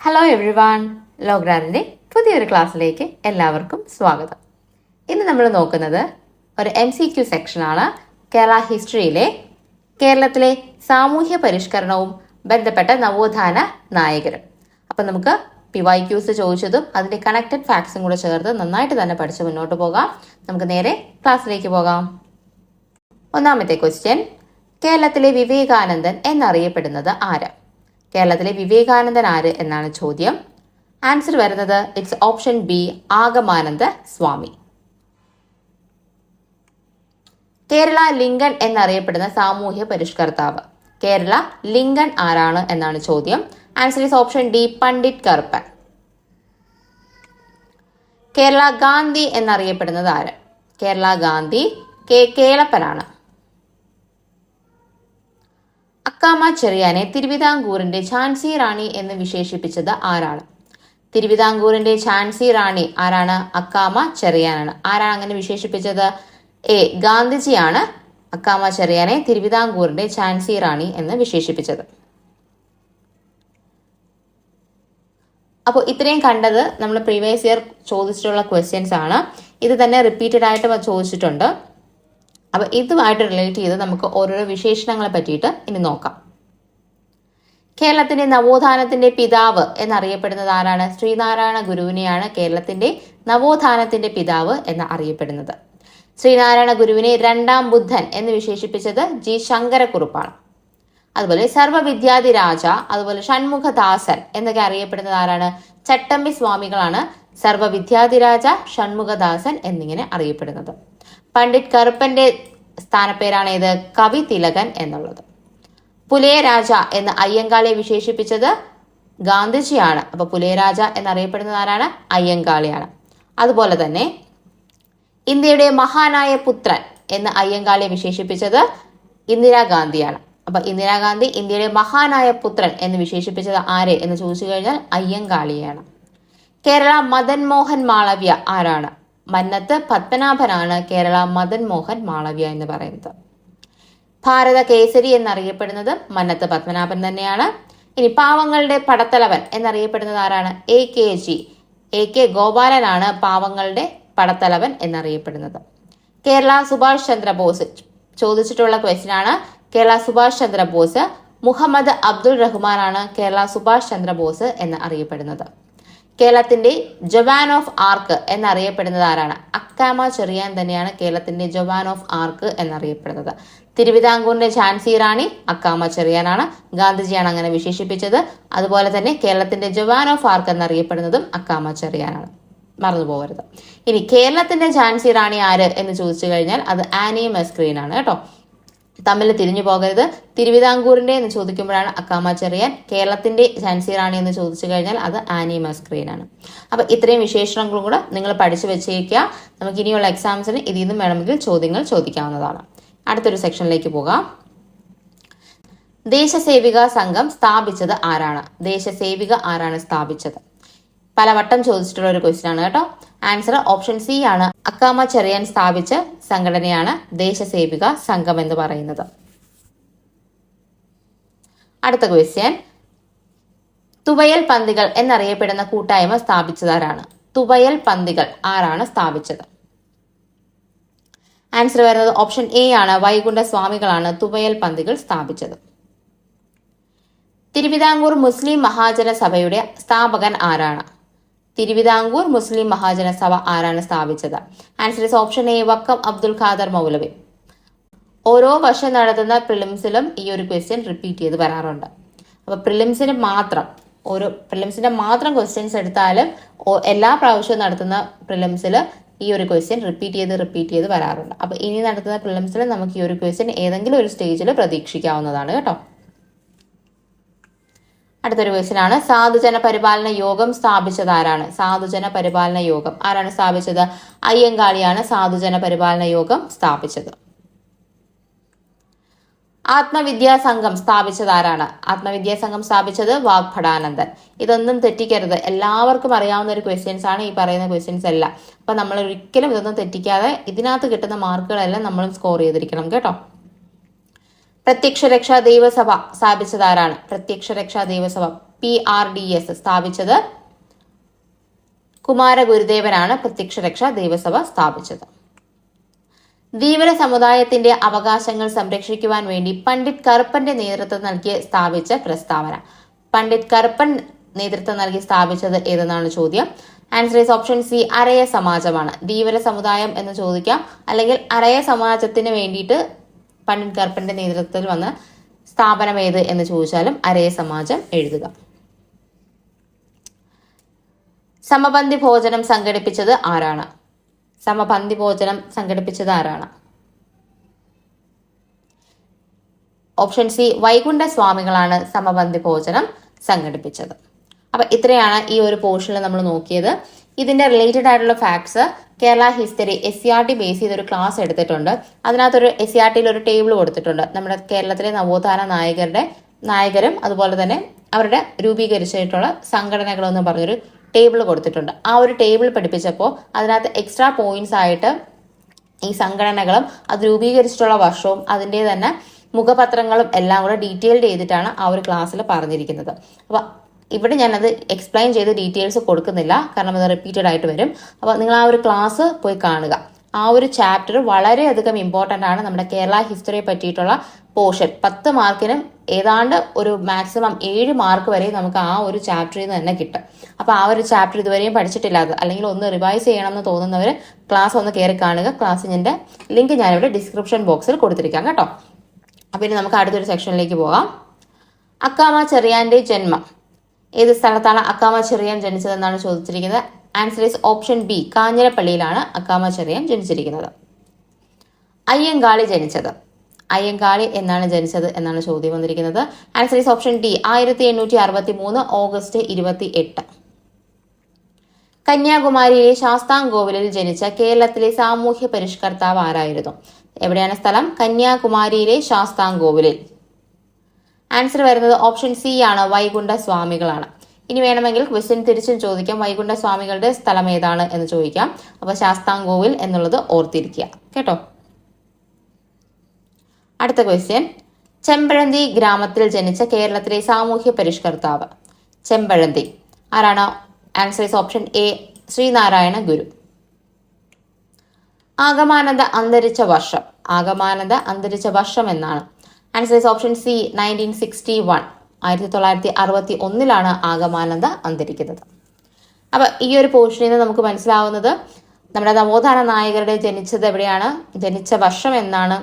Hello everyone, ലോഗ്രാറിൻ്റെ പുതിയൊരു ക്ലാസ്സിലേക്ക് എല്ലാവർക്കും സ്വാഗതം. ഇന്ന് നമ്മൾ നോക്കുന്നത് ഒരു MCQ സെക്ഷനാണ്. കേരള ഹിസ്റ്ററിയിലെ കേരളത്തിലെ സാമൂഹ്യ പരിഷ്കരണവും ബന്ധപ്പെട്ട നവോത്ഥാന നായകരും. അപ്പം നമുക്ക് PYQs ചോദിച്ചതും അതിൻ്റെ കണക്റ്റഡ് ഫാക്ട്സും കൂടെ ചേർത്ത് നന്നായിട്ട് തന്നെ പഠിച്ച് മുന്നോട്ട് പോകാം. നമുക്ക് നേരെ ക്ലാസ്സിലേക്ക് പോകാം. ഒന്നാമത്തെ ക്വസ്റ്റ്യൻ, കേരളത്തിലെ വിവേകാനന്ദൻ എന്നറിയപ്പെടുന്നത് ആര്? കേരളത്തിലെ വിവേകാനന്ദൻ ആര് എന്നാണ് ചോദ്യം. ആൻസർ വരുന്നത് it's option B, Agamananda Swami. Kerala Lincoln എന്നറിയപ്പെടുന്ന സാമൂഹ്യ പരിഷ്കർത്താവ്. കേരള ലിങ്കൺ ആരാണ് എന്നാണ് ചോദ്യം. Answer is option D, Pandit Karuppan. Kerala Gandhi എന്നറിയപ്പെടുന്നത് ആര്? കേരള ഗാന്ധി കേളപ്പനാണ്. അക്കാമ ചെറിയാനെ തിരുവിതാംകൂറിന്റെ ഝാൻസി റാണി എന്ന് വിശേഷിപ്പിച്ചത് ആരാണ്? തിരുവിതാംകൂറിന്റെ ഝാൻസി റാണി ആരാണ്? അക്കാമ ചെറിയാനാണ്. ആരാണ് അങ്ങനെ വിശേഷിപ്പിച്ചത്? എ, ഗാന്ധിജിയാണ് അക്കാമ ചെറിയാനെ തിരുവിതാംകൂറിന്റെ ഝാൻസി റാണി എന്ന് വിശേഷിപ്പിച്ചത്. അപ്പോൾ ഇത്രയും കണ്ടത് നമ്മൾ പ്രീവിയസ് ഇയർ ചോദിച്ചിട്ടുള്ള ക്വസ്റ്റ്യൻസ് ആണ്. ഇത് തന്നെ റിപ്പീറ്റഡ് ആയിട്ട് ചോദിച്ചിട്ടുണ്ട്. അപ്പോൾ ഇതുമായിട്ട് റിലേറ്റ് ചെയ്ത് നമുക്ക് ഓരോരോ വിശേഷണങ്ങളെ പറ്റിയിട്ട് ഇനി നോക്കാം. കേരളത്തിന്റെ നവോത്ഥാനത്തിന്റെ പിതാവ് എന്നറിയപ്പെടുന്നത് ആരാണ്? ശ്രീനാരായണ ഗുരുവിനെയാണ് കേരളത്തിന്റെ നവോത്ഥാനത്തിന്റെ പിതാവ് എന്ന് അറിയപ്പെടുന്നത്. ശ്രീനാരായണ ഗുരുവിനെ രണ്ടാം ബുദ്ധൻ എന്ന് വിശേഷിപ്പിച്ചത് ജി ശങ്കരക്കുറുപ്പാണ്. അതുപോലെ സർവ്വവിദ്യാധി രാജ, അതുപോലെ ഷൺമുഖദാസൻ എന്നൊക്കെ അറിയപ്പെടുന്നത് ആരാണ്? ചട്ടമ്പി സ്വാമികളാണ് സർവ്വവിദ്യാധിരാജ, ഷൺമുഖദാസൻ എന്നിങ്ങനെ അറിയപ്പെടുന്നത്. പണ്ഡിറ്റ് കറുപ്പന്റെ സ്ഥാനപ്പേരാണ് ഇത് കവി തിലകൻ എന്നുള്ളത്. പുലയരാജ എന്ന് അയ്യങ്കാളിയെ വിശേഷിപ്പിച്ചത് ഗാന്ധിജിയാണ്. അപ്പൊ പുലയരാജ എന്നറിയപ്പെടുന്നത് ആരാണ്? അയ്യങ്കാളിയാണ്. അതുപോലെ തന്നെ ഇന്ത്യയുടെ മഹാനായ പുത്രൻ എന്ന് അയ്യങ്കാളിയെ വിശേഷിപ്പിച്ചത് ഇന്ദിരാഗാന്ധിയാണ്. അപ്പൊ ഇന്ദിരാഗാന്ധി ഇന്ത്യയുടെ മഹാനായ പുത്രൻ എന്ന് വിശേഷിപ്പിച്ചത് ആരെ എന്ന് ചോദിച്ചു കഴിഞ്ഞാൽ അയ്യങ്കാളിയാണ്. കേരള മദൻ മോഹൻ മാളവ്യ ആരാണ്? മന്നത്ത് പത്മനാഭനാണ് കേരള മദൻ മോഹൻ മാളവ്യ എന്ന് പറയുന്നത്. ഭാരത കേസരി എന്നറിയപ്പെടുന്നത് മന്നത്ത് പത്മനാഭൻ തന്നെയാണ്. ഇനി പാവങ്ങളുടെ പടത്തലവൻ എന്നറിയപ്പെടുന്നത് ആരാണ്? AK ഗോപാലനാണ് പാവങ്ങളുടെ പടത്തലവൻ എന്നറിയപ്പെടുന്നത്. കേരള സുഭാഷ് ചന്ദ്രബോസ് ചോദിച്ചിട്ടുള്ള ക്വസ്റ്റ്യൻ ആണ്. കേരള സുഭാഷ് ചന്ദ്രബോസ് മുഹമ്മദ് അബ്ദുൾ റഹ്മാനാണ് കേരള സുഭാഷ് ചന്ദ്രബോസ് എന്ന് അറിയപ്പെടുന്നത്. കേരളത്തിന്റെ ജവാൻ ഓഫ് ആർക്ക് എന്നറിയപ്പെടുന്നത് ആരാണ്? അക്കാമ ചെറിയാൻ തന്നെയാണ് കേരളത്തിന്റെ ജവാൻ ഓഫ് ആർക്ക് എന്നറിയപ്പെടുന്നത്. തിരുവിതാംകൂറിന്റെ ഝാൻസി റാണി അക്കാമ ചെറിയാനാണ്. ഗാന്ധിജിയാണ് അങ്ങനെ വിശേഷിപ്പിച്ചത്. അതുപോലെ തന്നെ കേരളത്തിന്റെ ജവാൻ ഓഫ് ആർക്ക് എന്നറിയപ്പെടുന്നതും അക്കാമ ചെറിയാനാണ്. മറന്നു പോകരുത്. ഇനി കേരളത്തിന്റെ ഝാൻസി റാണി ആര് എന്ന് ചോദിച്ചു കഴിഞ്ഞാൽ അത് ആനി മസ്ക്രീൻ ആണ് കേട്ടോ. തമ്മിൽ തിരിഞ്ഞു പോകരുത്. തിരുവിതാംകൂറിന്റെ എന്ന് ചോദിക്കുമ്പോഴാണ് അക്കാമ ചെറിയാൻ, കേരളത്തിന്റെ ഝാൻസി റാണി എന്ന് ചോദിച്ചു കഴിഞ്ഞാൽ അത് ആനി മസ്ക്രീൻ ആണ്. അപ്പൊ ഇത്രയും വിശേഷണങ്ങളും കൂടെ നിങ്ങൾ പഠിച്ചു വെച്ചേക്കുക. നമുക്ക് ഇനിയുള്ള എക്സാംസിന് ഇതിൽ നിന്നും വേണമെങ്കിൽ ചോദ്യങ്ങൾ ചോദിക്കാവുന്നതാണ്. അടുത്തൊരു സെക്ഷനിലേക്ക് പോകാം. ദേശസേവിക സംഘം സ്ഥാപിച്ചത് ആരാണ്? ദേശസേവിക ആരാണ് സ്ഥാപിച്ചത്? പലവട്ടം ചോദിച്ചിട്ടുള്ള ഒരു ക്വസ്റ്റ്യൻ ആണ് കേട്ടോ. ആൻസർ ഓപ്ഷൻ സി ആണ്. അക്കാമ ചെറിയാൻ സ്ഥാപിച്ച സംഘടനയാണ് ദേശസേവിക സംഘം എന്ന് പറയുന്നത്. അടുത്ത ക്വസ്റ്റ്യൻ, തുവയൽ പന്തികൾ എന്നറിയപ്പെടുന്ന കൂട്ടായ്മ സ്ഥാപിച്ചതാരാണ്? തുവയൽ പന്തികൾ ആരാണ് സ്ഥാപിച്ചത്? ആൻസർ വരുന്നത് ഓപ്ഷൻ എ ആണ്. വൈകുണ്ഠ സ്വാമികളാണ് തുവയൽ പന്തികൾ സ്ഥാപിച്ചത്. തിരുവിതാംകൂർ മുസ്ലിം മഹാജന സഭയുടെ സ്ഥാപകൻ ആരാണ്? തിരുവിതാംകൂർ മുസ്ലിം മഹാജന സഭ ആരാണ് സ്ഥാപിച്ചത്? Answer is option A, Vakkom Abdul Khader Moulavi. ഓരോ വർഷം നടത്തുന്ന പ്രിലിംസിലും ഈ ഒരു ക്വസ്റ്റ്യൻ റിപ്പീറ്റ് ചെയ്ത് വരാറുണ്ട്. അപ്പൊ പ്രിലിംസിന്റെ മാത്രം ക്വസ്റ്റ്യൻസ് എടുത്താലും എല്ലാ പ്രാവശ്യവും നടത്തുന്ന പ്രിലിംസിൽ ഈ ഒരു ക്വസ്റ്റ്യൻ റിപ്പീറ്റ് ചെയ്ത് വരാറുണ്ട്. അപ്പൊ ഇനി നടത്തുന്ന പ്രിലിംസിൽ നമുക്ക് ഈ ഒരു ക്വസ്റ്റ്യൻ ഏതെങ്കിലും ഒരു സ്റ്റേജിൽ പ്രതീക്ഷിക്കാവുന്നതാണ് കേട്ടോ. അടുത്തൊരു ക്വസ്റ്റ്യൻ ആണ്, സാധുജന പരിപാലന യോഗം സ്ഥാപിച്ചത് ആരാണ്? സാധുജന പരിപാലന യോഗം ആരാണ് സ്ഥാപിച്ചത്? അയ്യങ്കാളിയാണ് സാധുജന പരിപാലന യോഗം സ്ഥാപിച്ചത്. ആത്മവിദ്യാ സംഘം സ്ഥാപിച്ചത് ആരാണ്? ആത്മവിദ്യാ സംഘം സ്ഥാപിച്ചത് വാഗ്ഭടാനന്ദൻ. ഇതൊന്നും തെറ്റിക്കരുത്. എല്ലാവർക്കും അറിയാവുന്ന ഒരു ക്വസ്റ്റ്യൻസ് ആണ് ഈ പറയുന്ന ക്വസ്റ്റ്യൻസ് എല്ലാം. അപ്പൊ നമ്മൾ ഒരിക്കലും ഇതൊന്നും തെറ്റിക്കാതെ ഇതിനകത്ത് കിട്ടുന്ന മാർക്കുകളെല്ലാം നമ്മൾ സ്കോർ ചെയ്തിരിക്കണം കേട്ടോ. പ്രത്യക്ഷ രക്ഷാ ദൈവസഭ സ്ഥാപിച്ചത് ആരാണ്? പ്രത്യക്ഷ രക്ഷാ ദൈവസഭ PRDS സ്ഥാപിച്ചത് കുമാരഗുരുദേവനാണ് പ്രത്യക്ഷ രക്ഷാ ദേവസഭ സ്ഥാപിച്ചത്. ധീവര സമുദായത്തിന്റെ അവകാശങ്ങൾ സംരക്ഷിക്കുവാൻ വേണ്ടി പണ്ഡിറ്റ് കറുപ്പന്റെ നേതൃത്വം നൽകി സ്ഥാപിച്ച പ്രസ്താവന. പണ്ഡിറ്റ് കറുപ്പൻ നേതൃത്വം നൽകി സ്ഥാപിച്ചത് ഏതെന്നാണ് ചോദ്യം. ആൻസർ ഈസ് ഓപ്ഷൻ സി, അരയ സമാജമാണ്. ധീവര സമുദായം എന്ന് ചോദിക്കാം, അല്ലെങ്കിൽ അരയ സമാജത്തിന് വേണ്ടിയിട്ട് പണ്ഡിറ്റ് കറുപ്പന്റെ നേതൃത്വത്തിൽ വന്ന സ്ഥാപനം ഏത് എന്ന് ചോദിച്ചാലും അരയ സമാജം എഴുതുക. സമപന്തി ഭോജനം സംഘടിപ്പിച്ചത് ആരാണ്? സമപന്തി ഭോജനം സംഘടിപ്പിച്ചത് ആരാണ്? ഓപ്ഷൻ സി, വൈകുണ്ഠ സ്വാമികളാണ് സമപന്തി ഭോജനം സംഘടിപ്പിച്ചത്. അപ്പൊ ഇത്രയാണ് ഈ ഒരു പോർഷനിൽ നമ്മൾ നോക്കിയത്. ഇതിന്റെ റിലേറ്റഡ് ആയിട്ടുള്ള facts Kerala history SCRT base ചെയ്തൊരു ക്ലാസ് എടുത്തിട്ടുണ്ട്. അതിനകത്തൊരു SCRTയിൽ ഒരു ടേബിൾ കൊടുത്തിട്ടുണ്ട്. നമ്മുടെ കേരളത്തിലെ നവോത്ഥാന നായകരും അതുപോലെ തന്നെ അവരുടെ രൂപീകരിച്ചിട്ടുള്ള സംഘടനകളെന്ന് പറഞ്ഞൊരു ടേബിൾ കൊടുത്തിട്ടുണ്ട്. ആ ഒരു ടേബിൾ പഠിപ്പിച്ചപ്പോൾ അതിനകത്ത് എക്സ്ട്രാ പോയിന്റ്സ് ആയിട്ട് ഈ സംഘടനകളും അത് രൂപീകരിച്ചിട്ടുള്ള വർഷവും അതിൻ്റെ തന്നെ മുഖപത്രങ്ങളും എല്ലാം കൂടെ ഡീറ്റെയിൽഡ് ചെയ്തിട്ടാണ് ആ ഒരു ക്ലാസ്സിൽ പറഞ്ഞിരിക്കുന്നത്. അപ്പൊ ഇവിടെ ഞാനത് എക്സ്പ്ലെയിൻ ചെയ്ത് ഡീറ്റെയിൽസ് കൊടുക്കുന്നില്ല, കാരണം അത് റിപ്പീറ്റഡ് ആയിട്ട് വരും. അപ്പോൾ നിങ്ങൾ ആ ഒരു ക്ലാസ് പോയി കാണുക. ആ ഒരു ചാപ്റ്റർ വളരെയധികം ഇമ്പോർട്ടൻ്റ് ആണ്. നമ്മുടെ കേരള ഹിസ്റ്ററിയെ പറ്റിയിട്ടുള്ള പോർഷൻ 10 മാർക്കിനും ഏതാണ്ട് ഒരു മാക്സിമം 7 മാർക്ക് വരെ നമുക്ക് ആ ഒരു ചാപ്റ്ററിൽ നിന്ന് തന്നെ കിട്ടും. അപ്പോൾ ആ ഒരു ചാപ്റ്റർ ഇതുവരെയും പഠിച്ചിട്ടില്ലാതെ അല്ലെങ്കിൽ ഒന്ന് റിവൈസ് ചെയ്യണമെന്ന് തോന്നുന്നവർ ക്ലാസ് ഒന്ന് കയറി കാണുക. ക്ലാസ്സിൻ്റെ ലിങ്ക് ഞാനിവിടെ ഡിസ്ക്രിപ്ഷൻ ബോക്സിൽ കൊടുത്തിരിക്കാം കേട്ടോ. അപ്പോൾ ഇനി നമുക്ക് അടുത്തൊരു സെക്ഷനിലേക്ക് പോകാം. അക്കാമ ചെറിയാന്റെ ജന്മം. ഏത് സ്ഥലത്താണ് അക്കാമ ചെറിയാൻ ജനിച്ചതെന്നാണ് ചോദിച്ചിരിക്കുന്നത്. ആൻസർ ഈസ് ഓപ്ഷൻ ബി, കാഞ്ഞിരപ്പള്ളിയിലാണ് അക്കാമ ചെറിയാൻ ജനിച്ചിരിക്കുന്നത്. അയ്യങ്കാളി ജനിച്ചത്. അയ്യങ്കാളി എന്നാണ് ജനിച്ചത് എന്നാണ് ചോദ്യം വന്നിരിക്കുന്നത്. Answer is option D, 1863 August 28. കന്യാകുമാരിയിലെ ശാസ്താംകോവിലിൽ ജനിച്ച കേരളത്തിലെ സാമൂഹ്യ പരിഷ്കർത്താവ് ആരായിരുന്നു? എവിടെയാണ് സ്ഥലം? കന്യാകുമാരിയിലെ ശാസ്താംകോവിലിൽ. ആൻസർ വരുന്നത് ഓപ്ഷൻ സി ആണ്, വൈകുണ്ഠ സ്വാമികളാണ്. ഇനി വേണമെങ്കിൽ ക്വസ്റ്റ്യൻ തിരിച്ചും ചോദിക്കാം, വൈകുണ്ഠ സ്വാമികളുടെ സ്ഥലം ഏതാണ് എന്ന് ചോദിക്കാം. അപ്പൊ ശാസ്താംകോവിൽ എന്നുള്ളത് ഓർത്തിരിക്കുക കേട്ടോ. അടുത്ത ക്വസ്റ്റ്യൻ, ചെമ്പഴന്തി ഗ്രാമത്തിൽ ജനിച്ച കേരളത്തിലെ സാമൂഹ്യ പരിഷ്കർത്താവ്. ചെമ്പഴന്തി ആരാണ്? Answer is option A, Sree Narayana Guru. Agamananda അന്തരിച്ച വർഷം. ആഗമാനന്ദ അന്തരിച്ച വർഷം എന്നാണ്. Answer is option C, 1961. 1961 Agamananda അന്തരിക്കുന്നത്. അപ്പൊ ഈ ഒരു പോർഷനിൽ നിന്ന് നമുക്ക് മനസ്സിലാവുന്നത് നമ്മുടെ നവോത്ഥാന നായകരുടെ ജനിച്ചത് എവിടെയാണ്, ജനിച്ച വർഷം എന്നാണ്,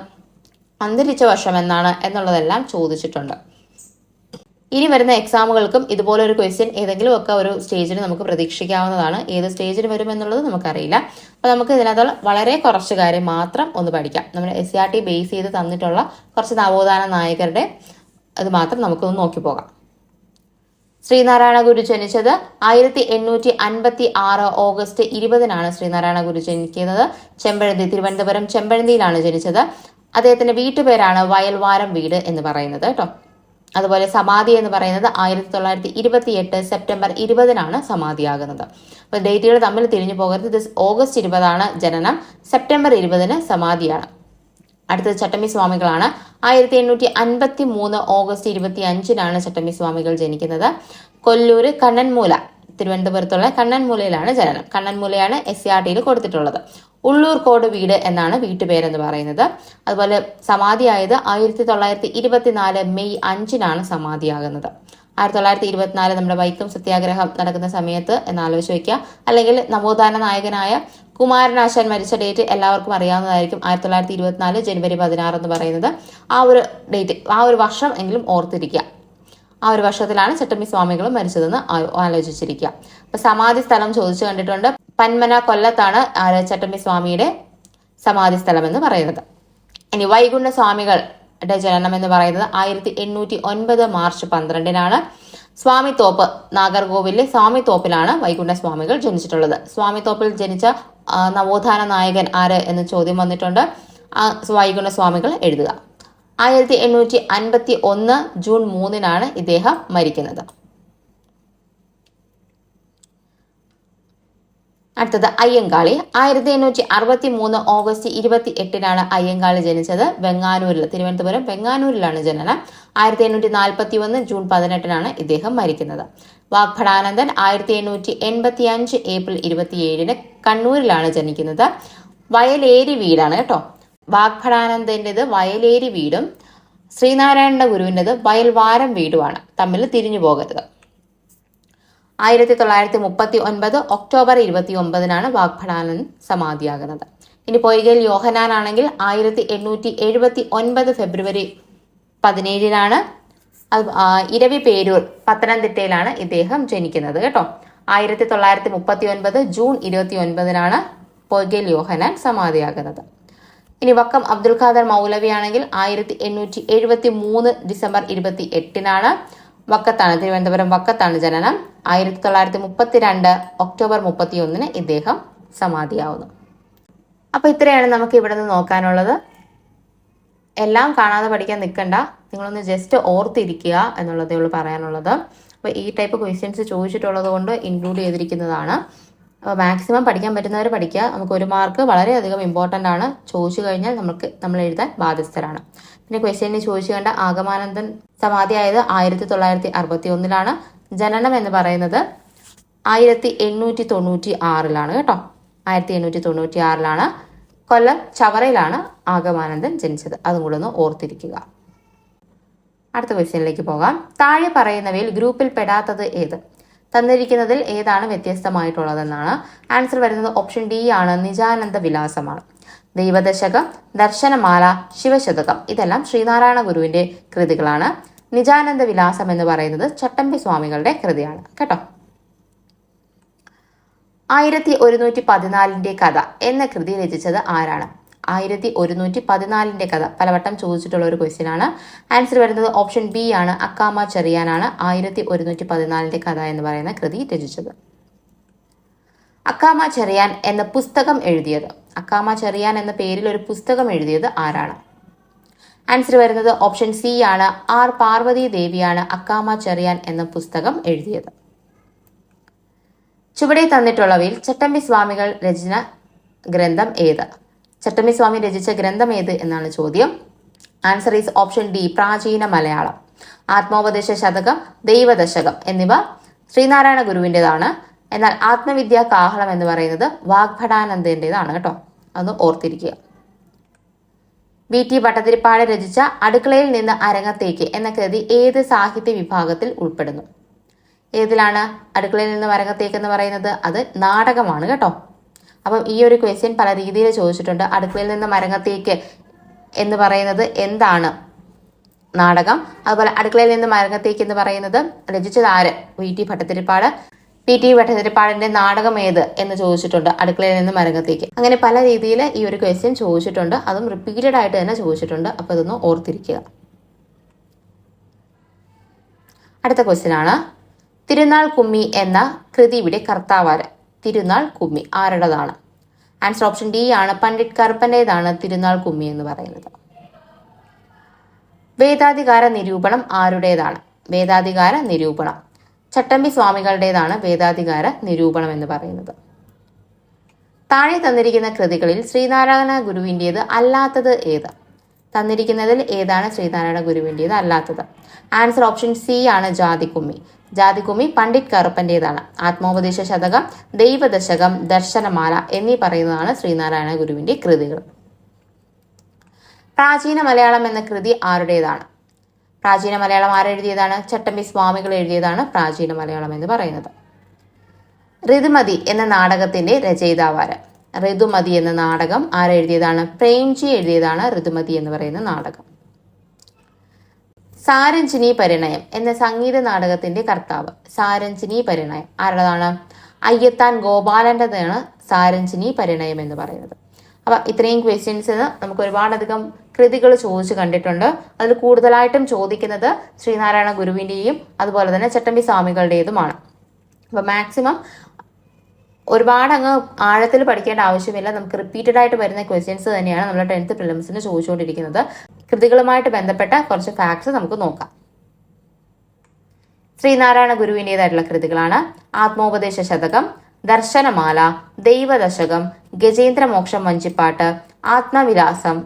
അന്തരിച്ച വർഷം എന്നാണ് എന്നുള്ളതെല്ലാം ചോദിച്ചിട്ടുണ്ട്. ഇനി വരുന്ന എക്സാമുകൾക്കും ഇതുപോലെ ഒരു ക്വസ്റ്റ്യൻ ഏതെങ്കിലും ഒക്കെ ഒരു സ്റ്റേജിന് നമുക്ക് പ്രതീക്ഷിക്കാവുന്നതാണ്. ഏത് സ്റ്റേജിന് വരും എന്നുള്ളത് നമുക്കറിയില്ല. അപ്പോൾ നമുക്ക് ഇതിനകത്ത് വളരെ കുറച്ച് കാര്യം മാത്രം ഒന്ന് പഠിക്കാം. നമ്മുടെ SCRT ബേസ് ചെയ്ത് തന്നിട്ടുള്ള കുറച്ച് നവോത്ഥാന നായകരുടെ അത് മാത്രം നമുക്കൊന്ന് നോക്കി പോകാം. ശ്രീനാരായണ ഗുരു ജനിച്ചത് 1856 ഓഗസ്റ്റ് 20 ശ്രീനാരായണ ഗുരു ജനിക്കുന്നത്. ചെമ്പഴന്തി, തിരുവനന്തപുരം ചെമ്പഴന്തിയിലാണ് ജനിച്ചത്. അദ്ദേഹത്തിന്റെ വീട്ടുപേരാണ് വയൽവാരം വീട് എന്ന് പറയുന്നത് കേട്ടോ. അതുപോലെ സമാധി എന്ന് പറയുന്നത് 1928 സെപ്റ്റംബർ 20 സമാധിയാകുന്നത്. അപ്പൊ ഡേറ്റുകൾ തമ്മിൽ തിരിഞ്ഞു പോകരുത്. ഇത് ഓഗസ്റ്റ് 20 ജനനം, സെപ്റ്റംബർ 20 സമാധിയാണ്. അടുത്തത് ചട്ടമ്പി സ്വാമികളാണ്. 1853 ഓഗസ്റ്റ് 25 ചട്ടമ്പി സ്വാമികൾ ജനിക്കുന്നത്. കൊല്ലൂര് കണ്ണൻമൂല, തിരുവനന്തപുരത്തുള്ള കണ്ണൻമൂലയിലാണ് ജനനം. കണ്ണൻമൂലയാണ് SCRTയിൽ കൊടുത്തിട്ടുള്ളത്. ഉള്ളൂർക്കോട് വീട് എന്നാണ് വീട്ടുപേരെന്ന് പറയുന്നത്. അതുപോലെ സമാധിയായത് 1924 മെയ് 5 സമാധിയാകുന്നത്. 1924 നമ്മുടെ വൈക്കം സത്യാഗ്രഹം നടക്കുന്ന സമയത്ത് എന്നാലോചിച്ച് വയ്ക്കുക. അല്ലെങ്കിൽ നവോത്ഥാന നായകനായ കുമാരനാശാൻ മരിച്ച ഡേറ്റ് എല്ലാവർക്കും അറിയാവുന്നതായിരിക്കും. 1924 ജനുവരി 16 എന്ന് പറയുന്നത്. ആ ഒരു ഡേറ്റ്, ആ ഒരു വർഷം എങ്കിലും ഓർത്തിരിക്കുക. ആ ഒരു വർഷത്തിലാണ് ചട്ടമ്പി സ്വാമികൾ മരിച്ചതെന്ന് ആലോചിച്ചിരിക്കുക. അപ്പൊ സമാധി സ്ഥലം ചോദിച്ചു കണ്ടിട്ടുണ്ട്. പന്മന, കൊല്ലത്താണ് ചട്ടമ്പി സ്വാമിയുടെ സമാധി സ്ഥലം എന്ന് പറയുന്നത്. ഇനി വൈകുണ്ഠ സ്വാമികളുടെ ജനനം എന്ന് പറയുന്നത് 1809 മാർച്ച് 12 സ്വാമിത്തോപ്പ്, നാഗർകോവിലെ സ്വാമിത്തോപ്പിലാണ് വൈകുണ്ഠ സ്വാമികൾ ജനിച്ചിട്ടുള്ളത്. സ്വാമിത്തോപ്പിൽ ജനിച്ച നവോത്ഥാന നായകൻ ആര് എന്ന് ചോദ്യം വന്നിട്ടുണ്ട്. വൈകുണ്ഠ സ്വാമികൾ എഴുതുക. 1851 ജൂൺ 3 ഇദ്ദേഹം മരിക്കുന്നത്. അടുത്തത് അയ്യങ്കാളി. 1863 ഓഗസ്റ്റ് 28-നാണ് അയ്യങ്കാളി ജനിച്ചത്. വെങ്ങാനൂരിൽ, തിരുവനന്തപുരം വെങ്ങാനൂരിലാണ് ജനനം. 1841 ജൂൺ 18-നാണ് ഇദ്ദേഹം മരിക്കുന്നത്. വാഗ്ഭടാനന്ദൻ 1885 ഏപ്രിൽ 27-ന് കണ്ണൂരിലാണ് ജനിക്കുന്നത്. വയലേരി വീടാണ് കേട്ടോ. വാഗ്ഭടാനന്ദൻ്റെത് വയലേരി വീടും ശ്രീനാരായണ ഗുരുവിൻ്റെത് വയൽവാരം വീടുമാണ്. തമ്മിൽ തിരിഞ്ഞു പോകരുത്. 1939 ഒക്ടോബർ 29-നാണ് വാഗ്ഭടാനന്ദൻ സമാധിയാകുന്നത്. ഇനി പൊയ്കയിൽ യോഹന്നാൻ ആണെങ്കിൽ 1879 ഫെബ്രുവരി 17-നാണ്. ഇരവിപേരൂർ പത്തനംതിട്ടയിലാണ് ഇദ്ദേഹം ജനിക്കുന്നത് കേട്ടോ. 1939 ജൂൺ 29-നാണ് പൊയ്കയിൽ യോഹന്നാൻ സമാധിയാകുന്നത്. ഇനി വക്കം അബ്ദുൽ ഖാദർ മൗലവി ആണെങ്കിൽ 1873 ഡിസംബർ 28-നാണ്. വക്കത്താണ്, തിരുവനന്തപുരം വക്കത്താണ് ജനനം. 1932 ഒക്ടോബർ 31-ന് ഇദ്ദേഹം സമാധിയാവുന്നു. അപ്പൊ ഇത്രയാണ് നമുക്ക് ഇവിടെ നിന്ന് നോക്കാനുള്ളത്. എല്ലാം കാണാതെ പഠിക്കാൻ നിൽക്കണ്ട, നിങ്ങളൊന്ന് ജസ്റ്റ് ഓർത്തിരിക്കുക എന്നുള്ളതേ ഉള്ളൂ പറയാനുള്ളത്. അപ്പോൾ ഈ ടൈപ്പ് ക്വസ്റ്റ്യൻസ് ചോദിച്ചിട്ടുള്ളത് കൊണ്ട് ഇൻക്ലൂഡ് ചെയ്തിരിക്കുന്നതാണ്. അപ്പോൾ മാക്സിമം പഠിക്കാൻ പറ്റുന്നവർ പഠിക്കുക. നമുക്ക് 1 മാർക്ക് വളരെയധികം ഇമ്പോർട്ടൻ്റ് ആണ്. ചോദിച്ചു കഴിഞ്ഞാൽ നമ്മൾ എഴുതാൻ ബാധ്യസ്ഥരാണ്. പിന്നെ ക്വസ്റ്റ്യനിൽ ചോദിച്ചു കണ്ട ആഗമാനന്ദൻ സമാധിയായത് 1961-ലാണ്. ജനനം എന്ന് പറയുന്നത് 1896-ലാണ് കേട്ടോ. 1896-ലാണ്. കൊല്ലം ചവറയിലാണ് ആഗമാനന്ദൻ ജനിച്ചത്. അതും കൂടെ ഒന്ന് ഓർത്തിരിക്കുക. അടുത്ത ക്വസ്റ്റ്യനിലേക്ക് പോകാം. താഴെ പറയുന്നവയിൽ ഗ്രൂപ്പിൽ പെടാത്തത് ഏത്? തന്നിരിക്കുന്നതിൽ ഏതാണ് വ്യത്യസ്തമായിട്ടുള്ളതെന്നാണ്. ആൻസർ വരുന്നത് ഓപ്ഷൻ ഡി ആണ്, നിജാനന്ദ വിലാസമാണ്. ദൈവദശകം, ദർശനമാല, ശിവശതകം ഇതെല്ലാം ശ്രീനാരായണ ഗുരുവിന്റെ കൃതികളാണ്. നിജാനന്ദ വിലാസം എന്ന് പറയുന്നത് ചട്ടമ്പി സ്വാമികളുടെ കൃതിയാണ് കേട്ടോ. 1114 കഥ എന്ന കൃതി രചിച്ചത് ആരാണ്? 1114 കഥ പലവട്ടം ചോദിച്ചിട്ടുള്ള ഒരു ക്വസ്റ്റ്യൻ ആണ്. ആൻസർ വരുന്നത് ഓപ്ഷൻ ബി ആണ്, അക്കാമ ചെറിയാനാണ് 1114 കഥ എന്ന് പറയുന്ന കൃതി രചിച്ചത്. അക്കാമ ചെറിയാൻ എന്ന പുസ്തകം എഴുതിയത്, അക്കാമ ചെറിയാൻ എന്ന പേരിൽ ഒരു പുസ്തകം എഴുതിയത് ആരാണ്? ആൻസർ വരുന്നത് ഓപ്ഷൻ സി ആണ്, ആർ പാർവതി ദേവിയാണ് അക്കാമ ചെറിയാൻ എന്ന പുസ്തകം എഴുതിയത്. ചുവടെ തന്നിട്ടുള്ളവയിൽ ചട്ടമ്പി സ്വാമികൾ രചന ഗ്രന്ഥം ഏത്? ചട്ടമ്പി സ്വാമി രചിച്ച ഗ്രന്ഥം ഏത് എന്നാണ് ചോദ്യം. ആൻസർ ഈസ് ഓപ്ഷൻ ഡി, പ്രാചീന മലയാളം. ആത്മോപദേശ ശതകം, ദൈവദശകം എന്നിവ ശ്രീനാരായണ ഗുരുവിൻ്റെതാണ്. എന്നാൽ ആത്മവിദ്യാ കാഹളം എന്ന് പറയുന്നത് വാഗ്ഭടാനന്ദൻ്റെതാണ് കേട്ടോ. അതൊന്ന് ഓർത്തിരിക്കുക. വി ടി ഭട്ടതിരിപ്പാട് രചിച്ച അടുക്കളയിൽ നിന്ന് അരങ്ങത്തേക്ക് എന്ന കൃതി ഏത് സാഹിത്യ വിഭാഗത്തിൽ ഉൾപ്പെടുന്നു? ഏതിലാണ് അടുക്കളയിൽ നിന്ന് അരങ്ങത്തേക്ക് എന്ന് പറയുന്നത്? അത് നാടകമാണ് കേട്ടോ. അപ്പം ഈ ഒരു ക്വസ്റ്റ്യൻ പല രീതിയിൽ ചോദിച്ചിട്ടുണ്ട്. അടുക്കളയിൽ നിന്ന് അരങ്ങത്തേക്ക് എന്ന് പറയുന്നത് എന്താണ്? നാടകം. അതുപോലെ അടുക്കളയിൽ നിന്ന് അരങ്ങത്തേക്ക് എന്ന് പറയുന്നത് രചിച്ചത് ആര്? V T Bhattathiripad. P T ഭട്ടതിരിപ്പാടിന്റെ നാടകം ഏത് എന്ന് ചോദിച്ചിട്ടുണ്ട്. അടുക്കളയിൽ നിന്ന് അരങ്ങത്തേക്ക്. അങ്ങനെ പല രീതിയിൽ ഈ ഒരു ക്വസ്റ്റ്യൻ ചോദിച്ചിട്ടുണ്ട്. അതും റിപ്പീറ്റഡ് ആയിട്ട് തന്നെ ചോദിച്ചിട്ടുണ്ട്. അപ്പോൾ ഇതൊന്ന് ഓർത്തിരിക്കുക. അടുത്ത ക്വസ്റ്റ്യൻ ആണ്, തിരുനാൾ കുമ്മി എന്ന കൃതിയുടെ കർത്താവാര്? തിരുനാൾ കുമ്മി ആരുടേതാണ്? ആൻസർ ഓപ്ഷൻ ഡി ആണ്, പണ്ഡിറ്റ് കറുപ്പൻ്റെതാണ് തിരുനാൾ കുമ്മി എന്ന് പറയുന്നത്. വേദാധികാര നിരൂപണം ആരുടേതാണ്? വേദാധികാര നിരൂപണം ചട്ടമ്പി സ്വാമികളുടേതാണ് വേദാധികാര നിരൂപണം എന്ന് പറയുന്നത്. താഴെ തന്നിരിക്കുന്ന കൃതികളിൽ ശ്രീനാരായണ ഗുരുവിൻ്റേത് അല്ലാത്തത് ഏത്? തന്നിരിക്കുന്നതിൽ ഏതാണ് ശ്രീനാരായണ ഗുരുവിൻ്റേത് അല്ലാത്തത്? ആൻസർ ഓപ്ഷൻ സി ആണ്, ജാതിക്കുമ്മി. ജാതിക്കുമ്മി പണ്ഡിറ്റ് കറുപ്പൻ്റേതാണ്. ആത്മോപദേശ ശതകം, ദൈവദശകം, ദർശനമാല എന്നീ പറയുന്നതാണ് ശ്രീനാരായണ ഗുരുവിന്റെ കൃതികൾ. പ്രാചീന മലയാളം എന്ന കൃതി ആരുടേതാണ്? പ്രാചീന മലയാളം ആരെഴുതിയതാണ്? ചട്ടമ്പി സ്വാമികൾ എഴുതിയതാണ് പ്രാചീന മലയാളം എന്ന് പറയുന്നത്. ഋതുമതി എന്ന നാടകത്തിന്റെ രചയിതാവാര്? ഋതുമതി എന്ന നാടകം ആരെഴുതിയതാണ്? പ്രേംജി എഴുതിയതാണ് ഋതുമതി എന്ന് പറയുന്ന നാടകം. സാരഞ്ജിനി പരിണയം എന്ന സംഗീത നാടകത്തിന്റെ കർത്താവ്? സാരഞ്ജിനി പരിണയം ആരുടേതാണ്? അയ്യത്താൻ ഗോപാലൻ്റെതാണ് സാരഞ്ജിനി പരിണയം എന്ന് പറയുന്നത്. അപ്പൊ ഇത്രയും ക്വസ്റ്റ്യൻസ് നമുക്ക് ഒരുപാടധികം കൃതികൾ ചോദിച്ചു കണ്ടിട്ടുണ്ട്. അതിൽ കൂടുതലായിട്ടും ചോദിക്കുന്നത് ശ്രീനാരായണ ഗുരുവിന്റെയും അതുപോലെ തന്നെ ചട്ടമ്പി സ്വാമികളുടേതുമാണ്. അപ്പൊ മാക്സിമം ഒരുപാട് അങ്ങ് ആഴത്തിൽ പഠിക്കേണ്ട ആവശ്യമില്ല. നമുക്ക് റിപ്പീറ്റഡ് ആയിട്ട് വരുന്ന ക്വസ്റ്റ്യൻസ് തന്നെയാണ് നമ്മുടെ 10th പ്രിലിംസിന് ചോദിച്ചുകൊണ്ടിരിക്കുന്നത്. കൃതികളുമായിട്ട് ബന്ധപ്പെട്ട കുറച്ച് ഫാക്ട്സ് നമുക്ക് നോക്കാം. ശ്രീനാരായണ ഗുരുവിൻ്റെതായിട്ടുള്ള കൃതികളാണ് ആത്മോപദേശ ശതകം, ദർശനമാല, ദൈവദശകം, ഗജേന്ദ്രമോക്ഷം വഞ്ചിപ്പാട്ട്, ആത്മവിലാസം,